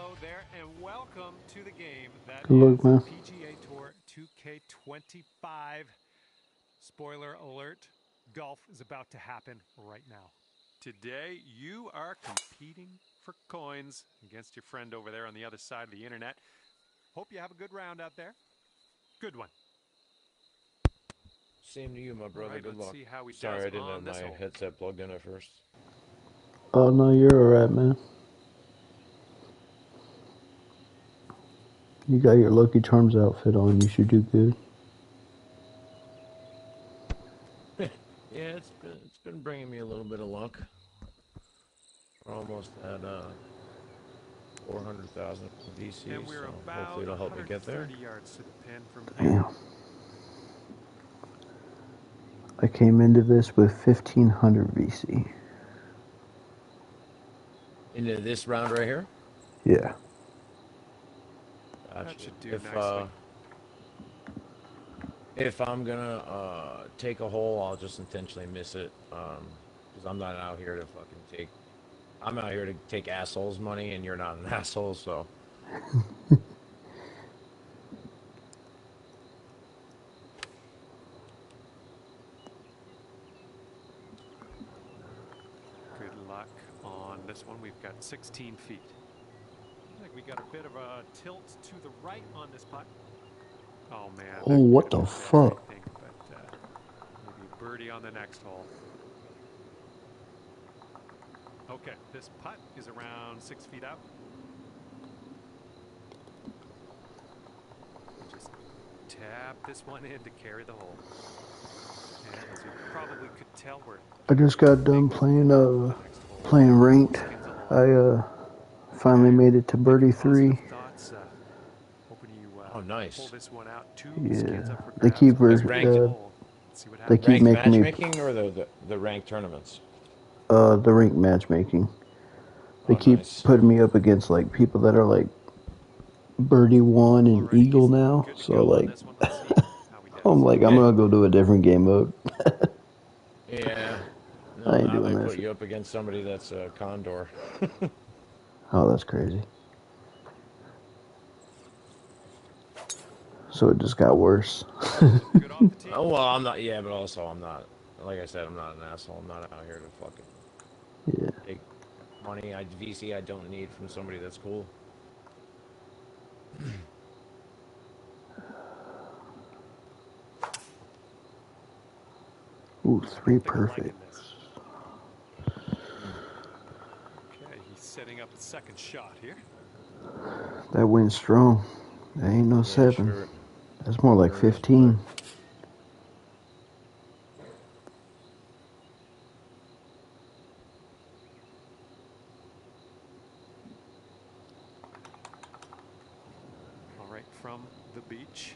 hello there, and welcome to the game that Good luck, is man. PGA Tour 2K25. Spoiler alert, golf is about to happen right now. Today, you are competing for coins against your friend over there on the other side of the internet. Hope you have a good round out there. Good one. Same to you, my brother. Right, Good let's luck. see how he Sorry, does I didn't on have this my hole. headset plugged in at first. Oh, no, you're alright, man. You got your Lucky Charms outfit on. You should do good. Yeah, it's been bringing me a little bit of luck. We're almost at 400,000 VC, And we're so about hopefully it'll help me get there. 130 yards to the pin from here. Damn. I came into this with 1,500 VC. Into this round right here. Yeah. Gotcha. That should do nicely. If I'm gonna take a hole, I'll just intentionally miss it, because I'm not out here to fucking take. I'm out here to take assholes' money, and you're not an asshole, so. Good luck on this one. We've got 16 feet. I think we got a bit of a tilt to the right on this putt. Oh man, Oh, that what could the have been better, fuck? I think, but maybe a birdie on the next hole. Okay, this putt is around 6 feet out. Just tap this one in to carry the hole. And as you probably could tell, we're I just got done playing ranked. I finally made it to birdie 3. Thoughts, hoping you Oh, nice. pull this one out. 2 skins Yeah. up for They grabs. keep Is ranked, See what they happens. keep ranked making me matchmaking or the ranked tournaments? the ranked matchmaking. They Oh, keep nice. putting me up against like people that are like birdie 1 and Alrighty, eagle he's now. good to So go on like this one. Let's see how he does. I'm like I'm gonna go do a different game mode. Yeah. I No, ain't now doing they that put shit. you up against somebody that's a condor. Oh, that's crazy. So it just got worse. Looking good off the tee. Oh, well, I'm not. Yeah, but also I'm not. Like I said, I'm not an asshole. I'm not out here to fucking Yeah. take money. VC I don't need from somebody that's cool. Ooh, All right, 3 don't think I'm liking perfect. this. Okay, he's setting up a second shot here. That went strong. That ain't no Yeah, 7. sure. That's more like Sure is, boy. 15. All right, from the beach.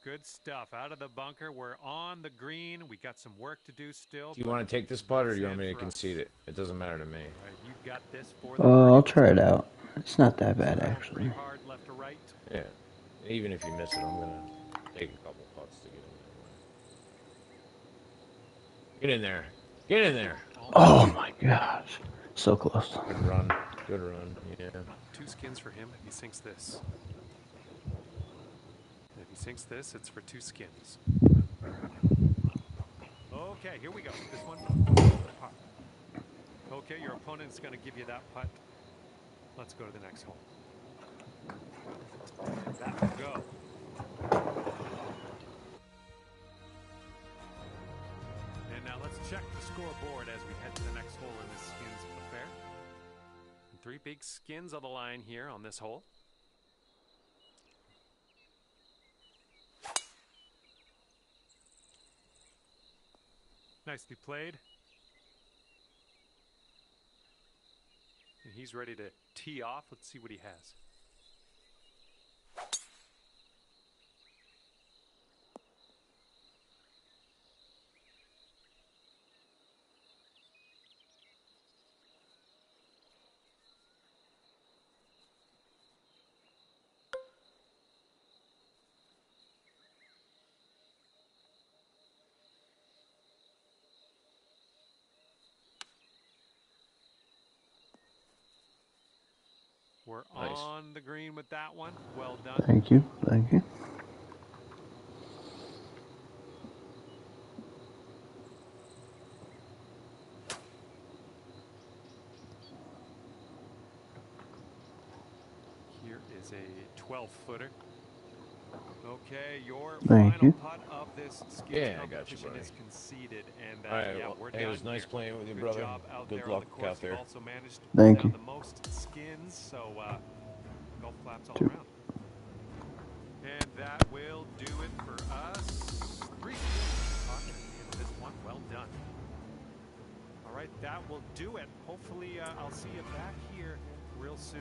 Good stuff. Out of the bunker. We're on the green. We got some work to do still. Do you want to take this putt or do you want me to for us. concede it? It doesn't matter to me. All right, you got this for the birdie. I'll try it out. It's not that bad, Going actually. pretty hard left to right. Yeah. Even if you miss it, I'm gonna take a couple putts to get in there. Get in there. Get in there. Oh my gosh. So close. Good run. Good run. Yeah. 2 skins for him if he sinks this. And if he sinks this, it's for 2 skins. Okay, here we go. This one, par. Okay, your opponent's going to give you that putt. Let's go to the next hole. That will go. And now let's check the scoreboard as we head to the next hole in this skins affair. 3 big skins on the line here on this hole. Nicely played. And he's ready to tee off. Let's see what he has. We're Nice. on the green with that one. Well done. Thank you. Thank you. Here is a 12-footer. Okay, your Thank final you. putt of this skins Yeah, I got you, competition buddy. is conceded, and All right, yeah, well, we're hey, it done was nice here. playing with you, Good brother. job out Good there on luck the course. out there. You've also managed to Thank pull down you. the most skins, so golf claps all Two. around. And that will do it for us. 3 skins in the pocket at the end of this one. Well done. All right, that will do it. Hopefully, I'll see you back here real soon.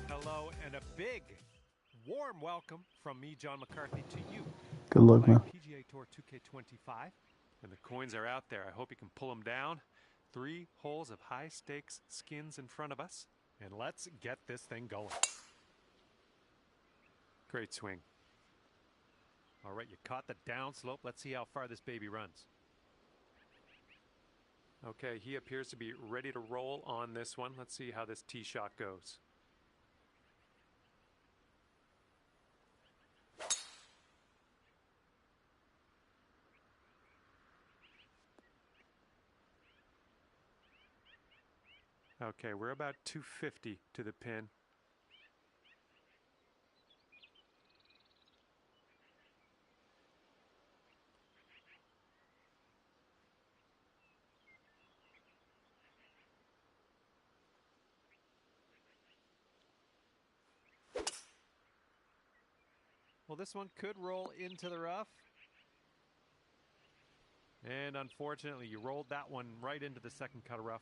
Hello, and a big, warm welcome from me, John McCarthy, to you. Good luck, man. PGA Tour 2K25, and the coins are out there. I hope you can pull them down. 3 holes of high-stakes skins in front of us, and let's get this thing going. Great swing. All right, you caught the downslope. Let's see how far this baby runs. Okay, he appears to be ready to roll on this one. Let's see how this tee shot goes. Okay, we're about 250 to the pin. Well, this one could roll into the rough. And unfortunately, you rolled that one right into the second cut of rough.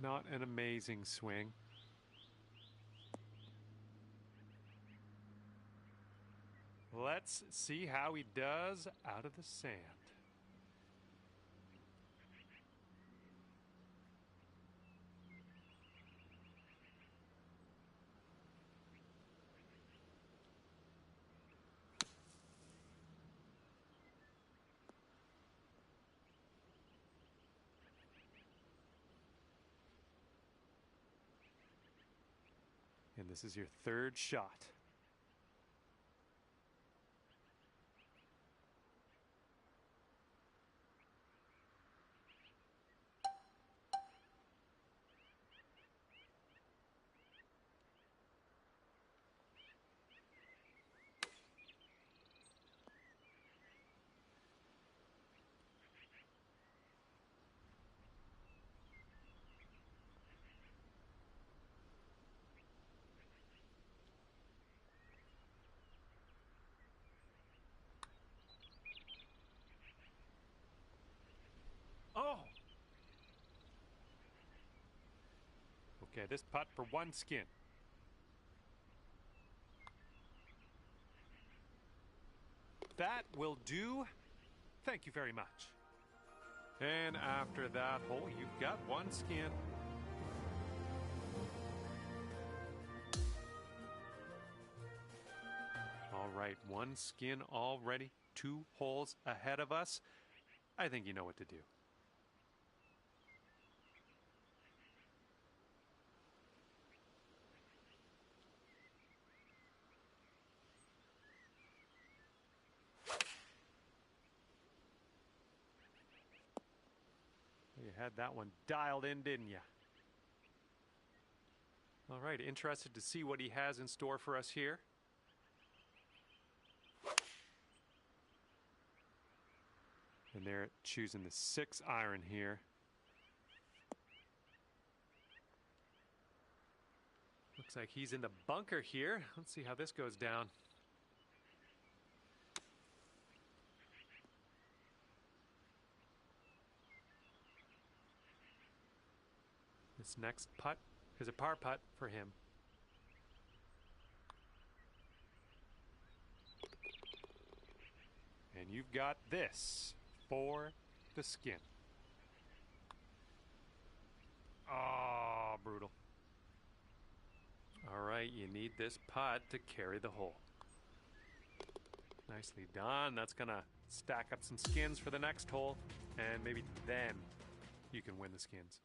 Not an amazing swing. Let's see how he does out of the sand. And this is your 3rd shot. Oh! Okay, this putt for 1 skin. That will do. Thank you very much. And after that hole, you've got one skin. All right, one skin already, 2 holes ahead of us. I think you know what to do. You had that one dialed in, didn't you? All right, interested to see what he has in store for us here. And they're choosing the 6 iron here. Looks like he's in the bunker here. Let's see how this goes down. This next putt is a par putt for him. And you've got this for the skin. Oh, brutal. All right, you need this putt to carry the hole. Nicely done. That's gonna stack up some skins for the next hole, and maybe then you can win the skins.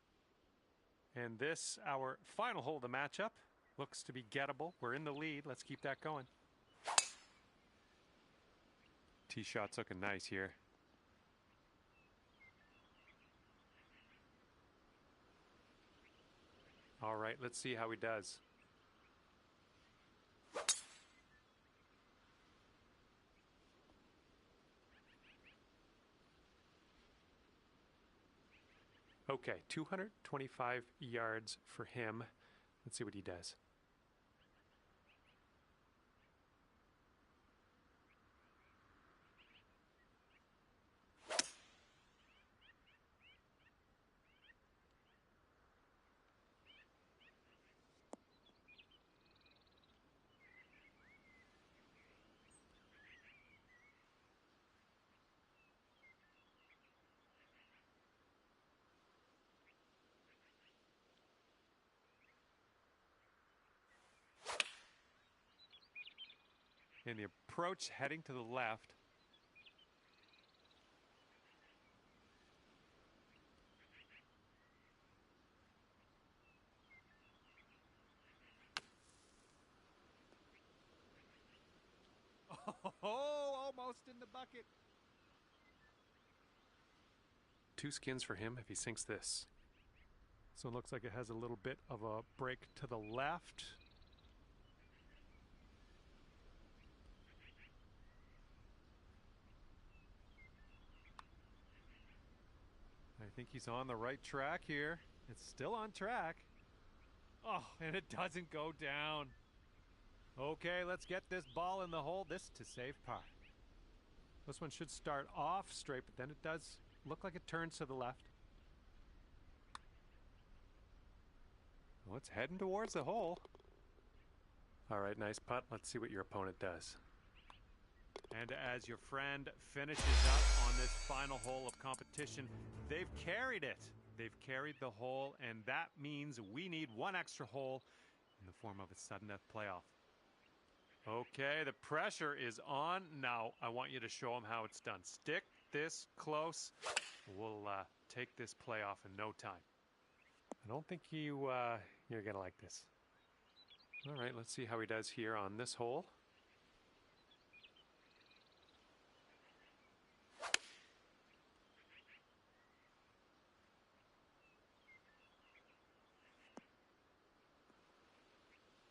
And this, our final hole of the matchup, looks to be gettable. We're in the lead. Let's keep that going. Tee shot's looking nice here. All right, let's see how he does. Okay, 225 yards for him. Let's see what he does. And the approach heading to the left. Oh, almost in the bucket. 2 skins for him if he sinks this. So it looks like it has a little bit of a break to the left. I think he's on the right track here. It's still on track. Oh, and it doesn't go down. Okay, let's get this ball in the hole. This to save par. This one should start off straight, but then it does look like it turns to the left. Well, it's heading towards the hole. All right, nice putt. Let's see what your opponent does. And as your friend finishes up on this final hole of competition, they've carried it. They've carried the hole, and that means we need 1 extra hole in the form of a sudden death playoff. Okay, the pressure is on. Now, I want you to show them how it's done. Stick this close. We'll take this playoff in no time. I don't think you're going to like this. All right, let's see how he does here on this hole.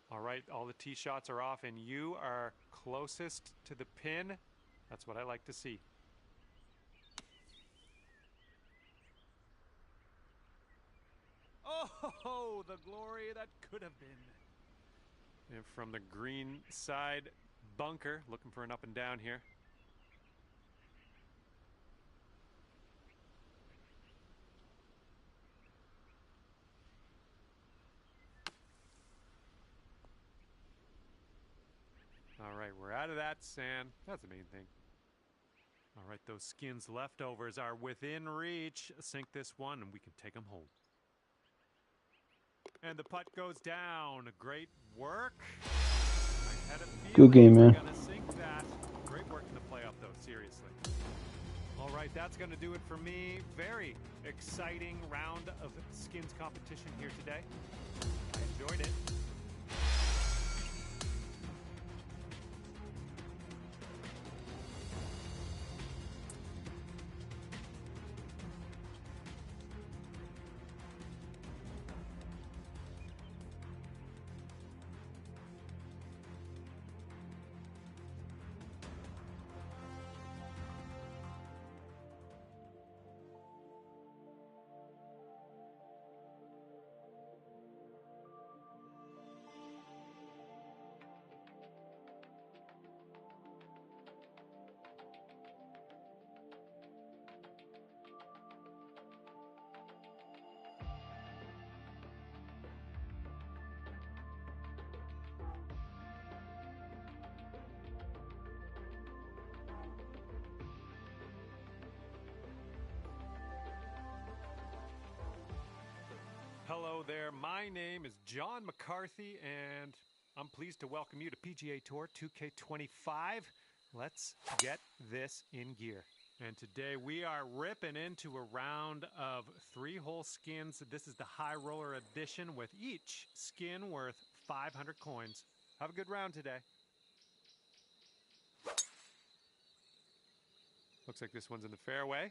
All right, all the tee shots are off, and you are closest to the pin. That's what I like to see. Oh, the glory that could have been. And from the green side bunker, looking for an up and down here. All right, we're out of that sand. That's the main thing. All right, those skins leftovers are within reach. Sink this one and we can take them home. And the putt goes down. Great work. I had a Good game, feeling man. we're gonna sink that. Great work in the playoff, though. Seriously. All right, that's going to do it for me. Very exciting round of skins competition here today. I enjoyed it. Hello there, my name is John McCarthy, and I'm pleased to welcome you to PGA Tour 2K25. Let's get this in gear. And today we are ripping into a round of 3-hole skins. This is the high roller edition with each skin worth 500 coins. Have a good round today. Looks like this one's in the fairway.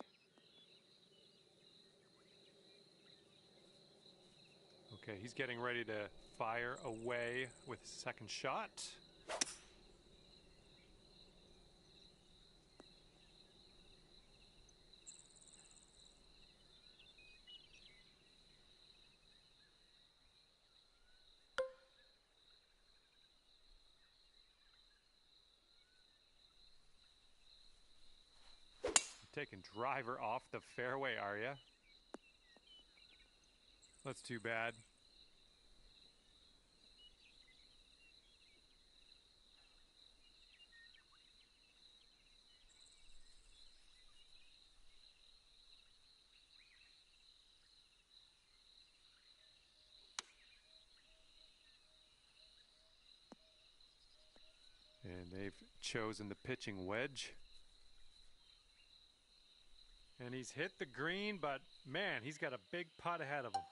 Okay, he's getting ready to fire away with his second shot. Taking driver off the fairway, are ya? That's too bad. And they've chosen the pitching wedge. And he's hit the green, but man, he's got a big putt ahead of him.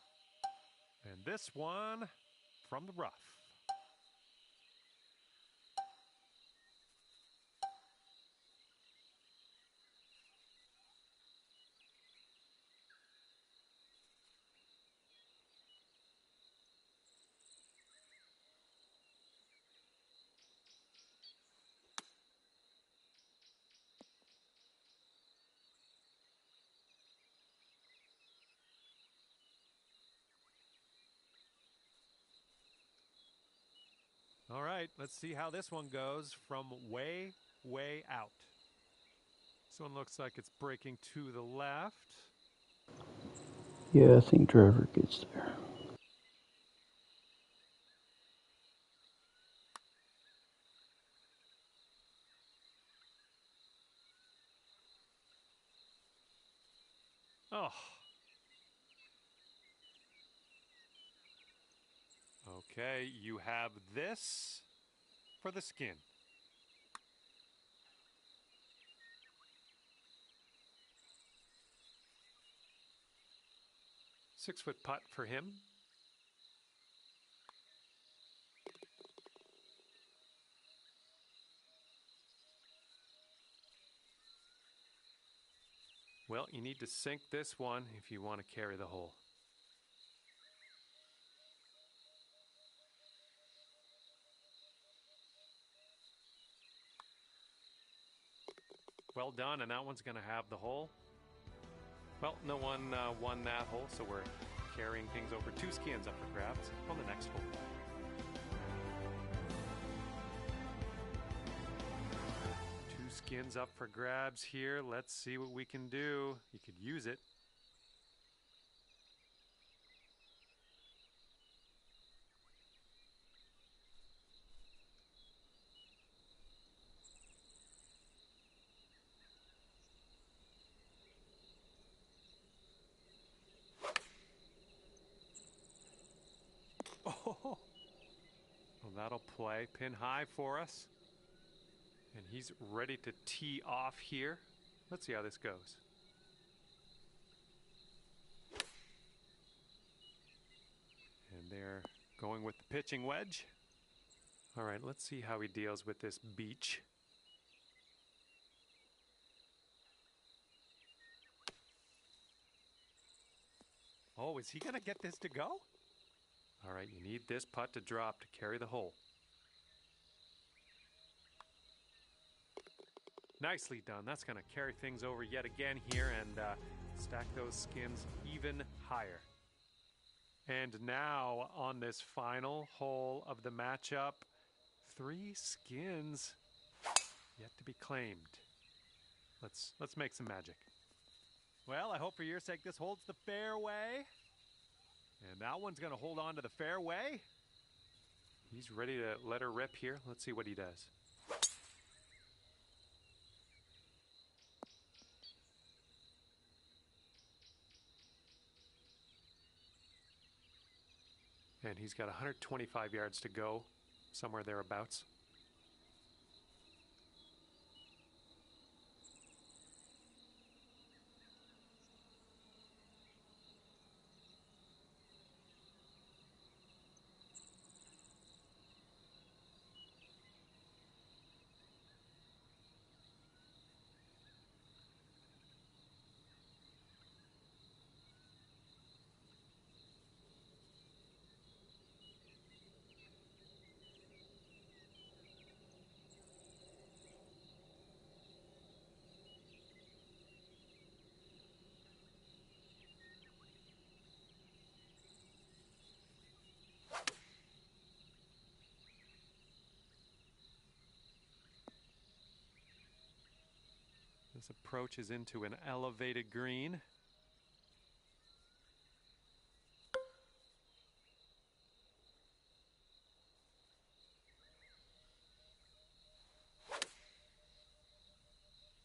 And this one from the rough. All right, let's see how this one goes from way, way out. This one looks like it's breaking to the left. Yeah, I think driver gets there. Oh. Okay, you have this for the skin. Six-foot putt for him. Well, you need to sink this one if you want to carry the hole. Well done, and that one's going to have the hole. Well, no one won that hole, so we're carrying things over. 2 skins up for grabs on the next hole. Two skins up for grabs here. Let's see what we can do. You could use it. Well, that'll play pin high for us. And he's ready to tee off here. Let's see how this goes. And they're going with the pitching wedge. All right, let's see how he deals with this beach. Oh, is he going to get this to go? All right, you need this putt to drop to carry the hole. Nicely done. That's going to carry things over yet again here and stack those skins even higher. And now on this final hole of the matchup, 3 skins yet to be claimed. Let's make some magic. Well, I hope for your sake this holds the fairway. And that one's going to hold on to the fairway. He's ready to let her rip here. Let's see what he does. And he's got 125 yards to go, somewhere thereabouts. This approach is into an elevated green.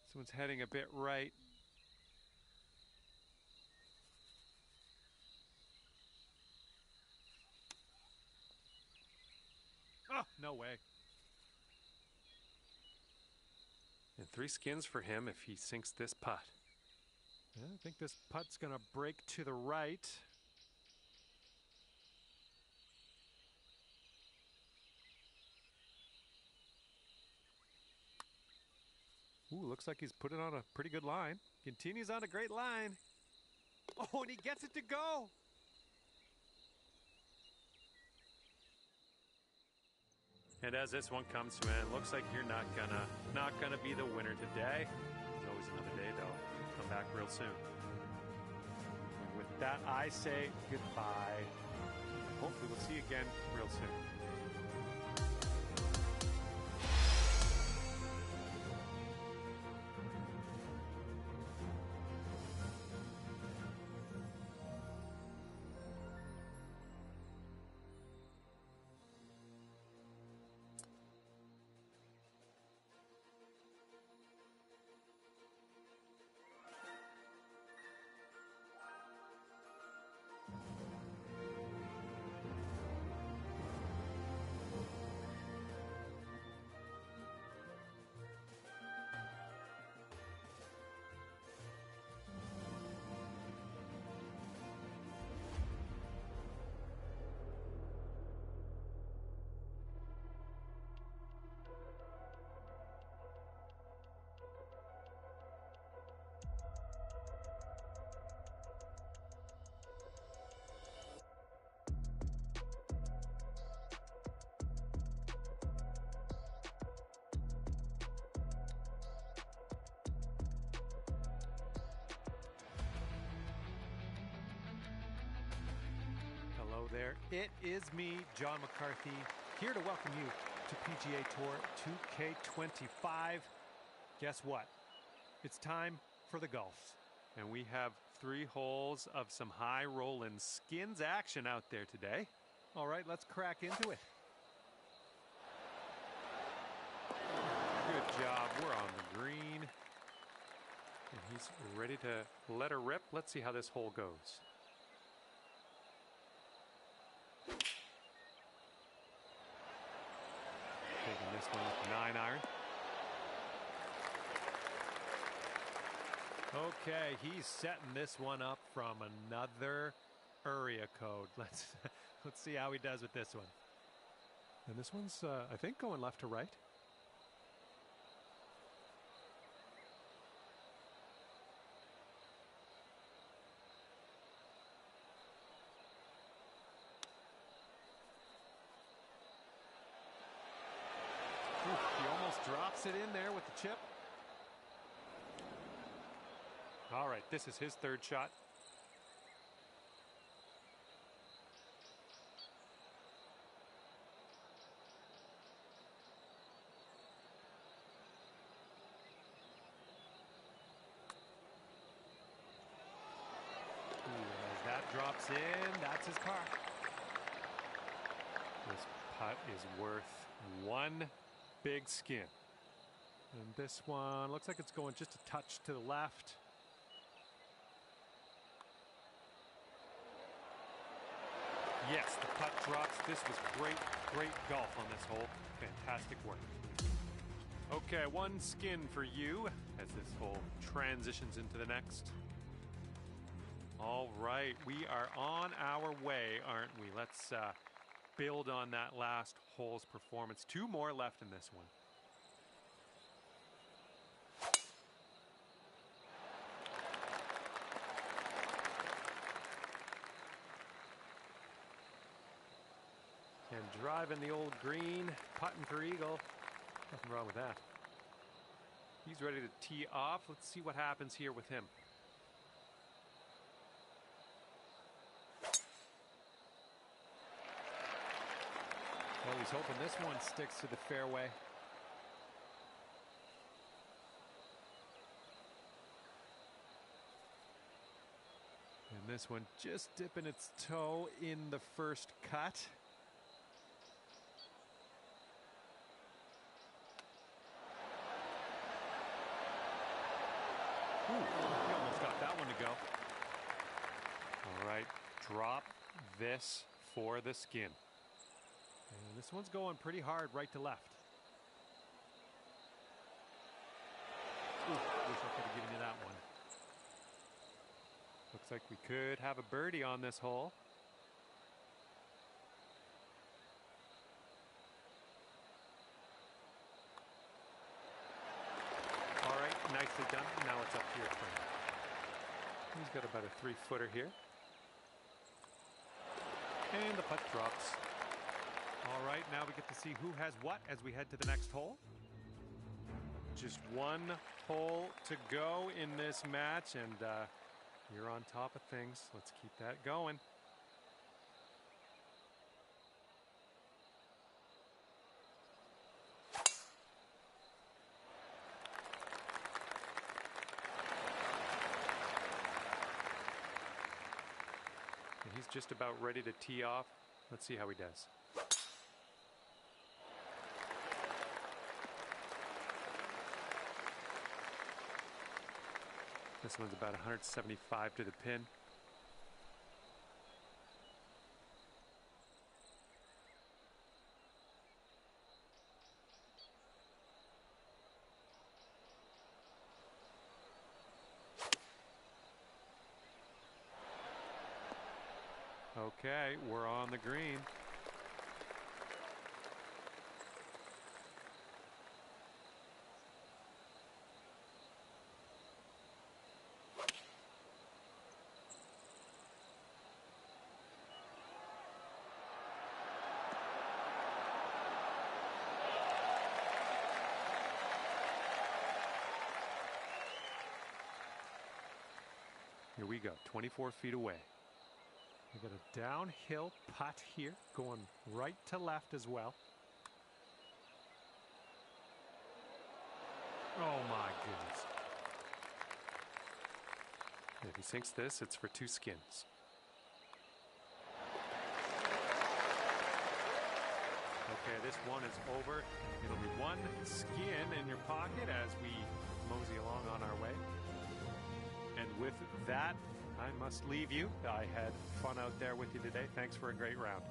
This one's heading a bit right. Oh, no way. And 3 skins for him if he sinks this putt. I think this putt's going to break to the right. Ooh, looks like he's put it on a pretty good line. Continues on a great line. Oh, and he gets it to go. And as this one comes to an end, looks like you're not gonna be the winner today. There's always another day, though. Come back real soon. And with that, I say goodbye. Hopefully, we'll see you again real soon. Hello there. It is me, John McCarthy, here to welcome you to PGA Tour 2K25. Guess what? It's time for the golf. And we have 3 holes of some high rollin' skins action out there today. All right, let's crack into it. Good job. We're on the green. And he's ready to let her rip. Let's see how this hole goes. Okay, he's setting this one up from another area code. Let's see how he does with this one. And this one's, I think, going left to right. He almost drops it in there with the chip. All right, this is his third shot. As that drops in, that's his par. This putt is worth one big skin. And this one looks like it's going just a touch to the left. Yes, the putt drops. This was great golf on this hole. Fantastic work. Okay, one skin for you as this hole transitions into the next. All right, we are on our way, aren't we? Let's build on that last hole's performance. Two more left in this one. And driving the old green, putting for eagle. Nothing wrong with that. He's ready to tee off. Let's see what happens here with him. Well, he's hoping this one sticks to the fairway. And this one just dipping its toe in the first cut. Ooh, he almost got that one to go. All right, drop this for the skin. And this one's going pretty hard right to left. Ooh, wish I could have given you that one. Looks like we could have a birdie on this hole. All right, nicely done. Now it's up to your friend. He's got about a 3-footer here. And the putt drops. All right, now we get to see who has what as we head to the next hole. Just one hole to go in this match, and you're on top of things. Let's keep that going. And he's just about ready to tee off. Let's see how he does. This one's about 175 to the pin. Okay, we're on the green. Here we go, 24 feet away. We got a downhill putt here, going right to left as well. Oh my goodness. If he sinks this, it's for 2 skins. Okay, this one is over. It'll be 1 skin in your pocket as we mosey along on our way. And with that, I must leave you. I had fun out there with you today. Thanks for a great round.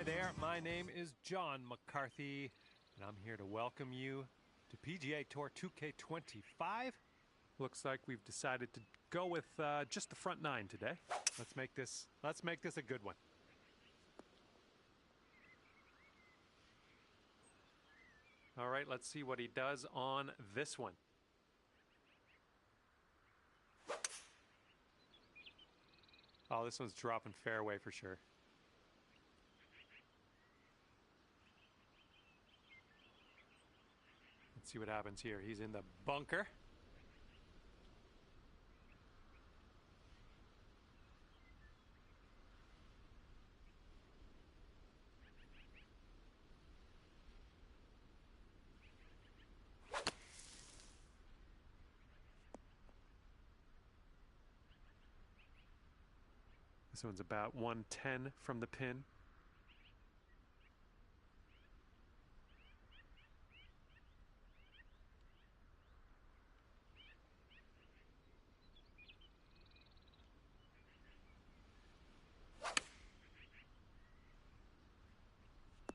there, my name is John McCarthy, and I'm here to welcome you to PGA Tour 2K25. Looks like we've decided to go with just the front nine today. Let's make this a good one. All right, let's see what he does on this one. Oh, this one's dropping fairway for sure. Let's see what happens here. He's in the bunker. This one's about 110 from the pin.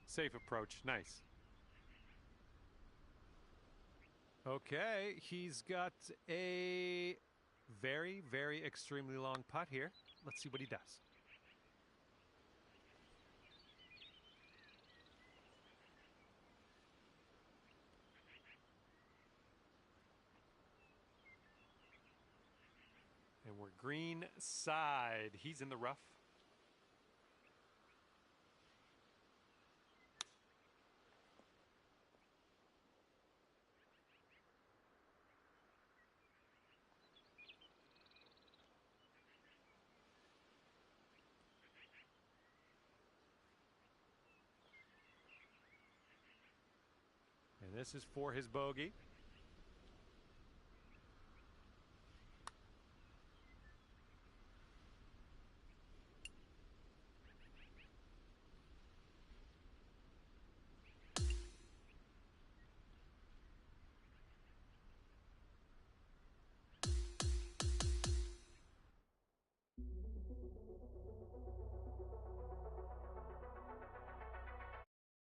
Safe approach, nice. Okay, he's got a very, very extremely long putt here. Let's see what he does. And we're green side. He's in the rough. And this is for his bogey.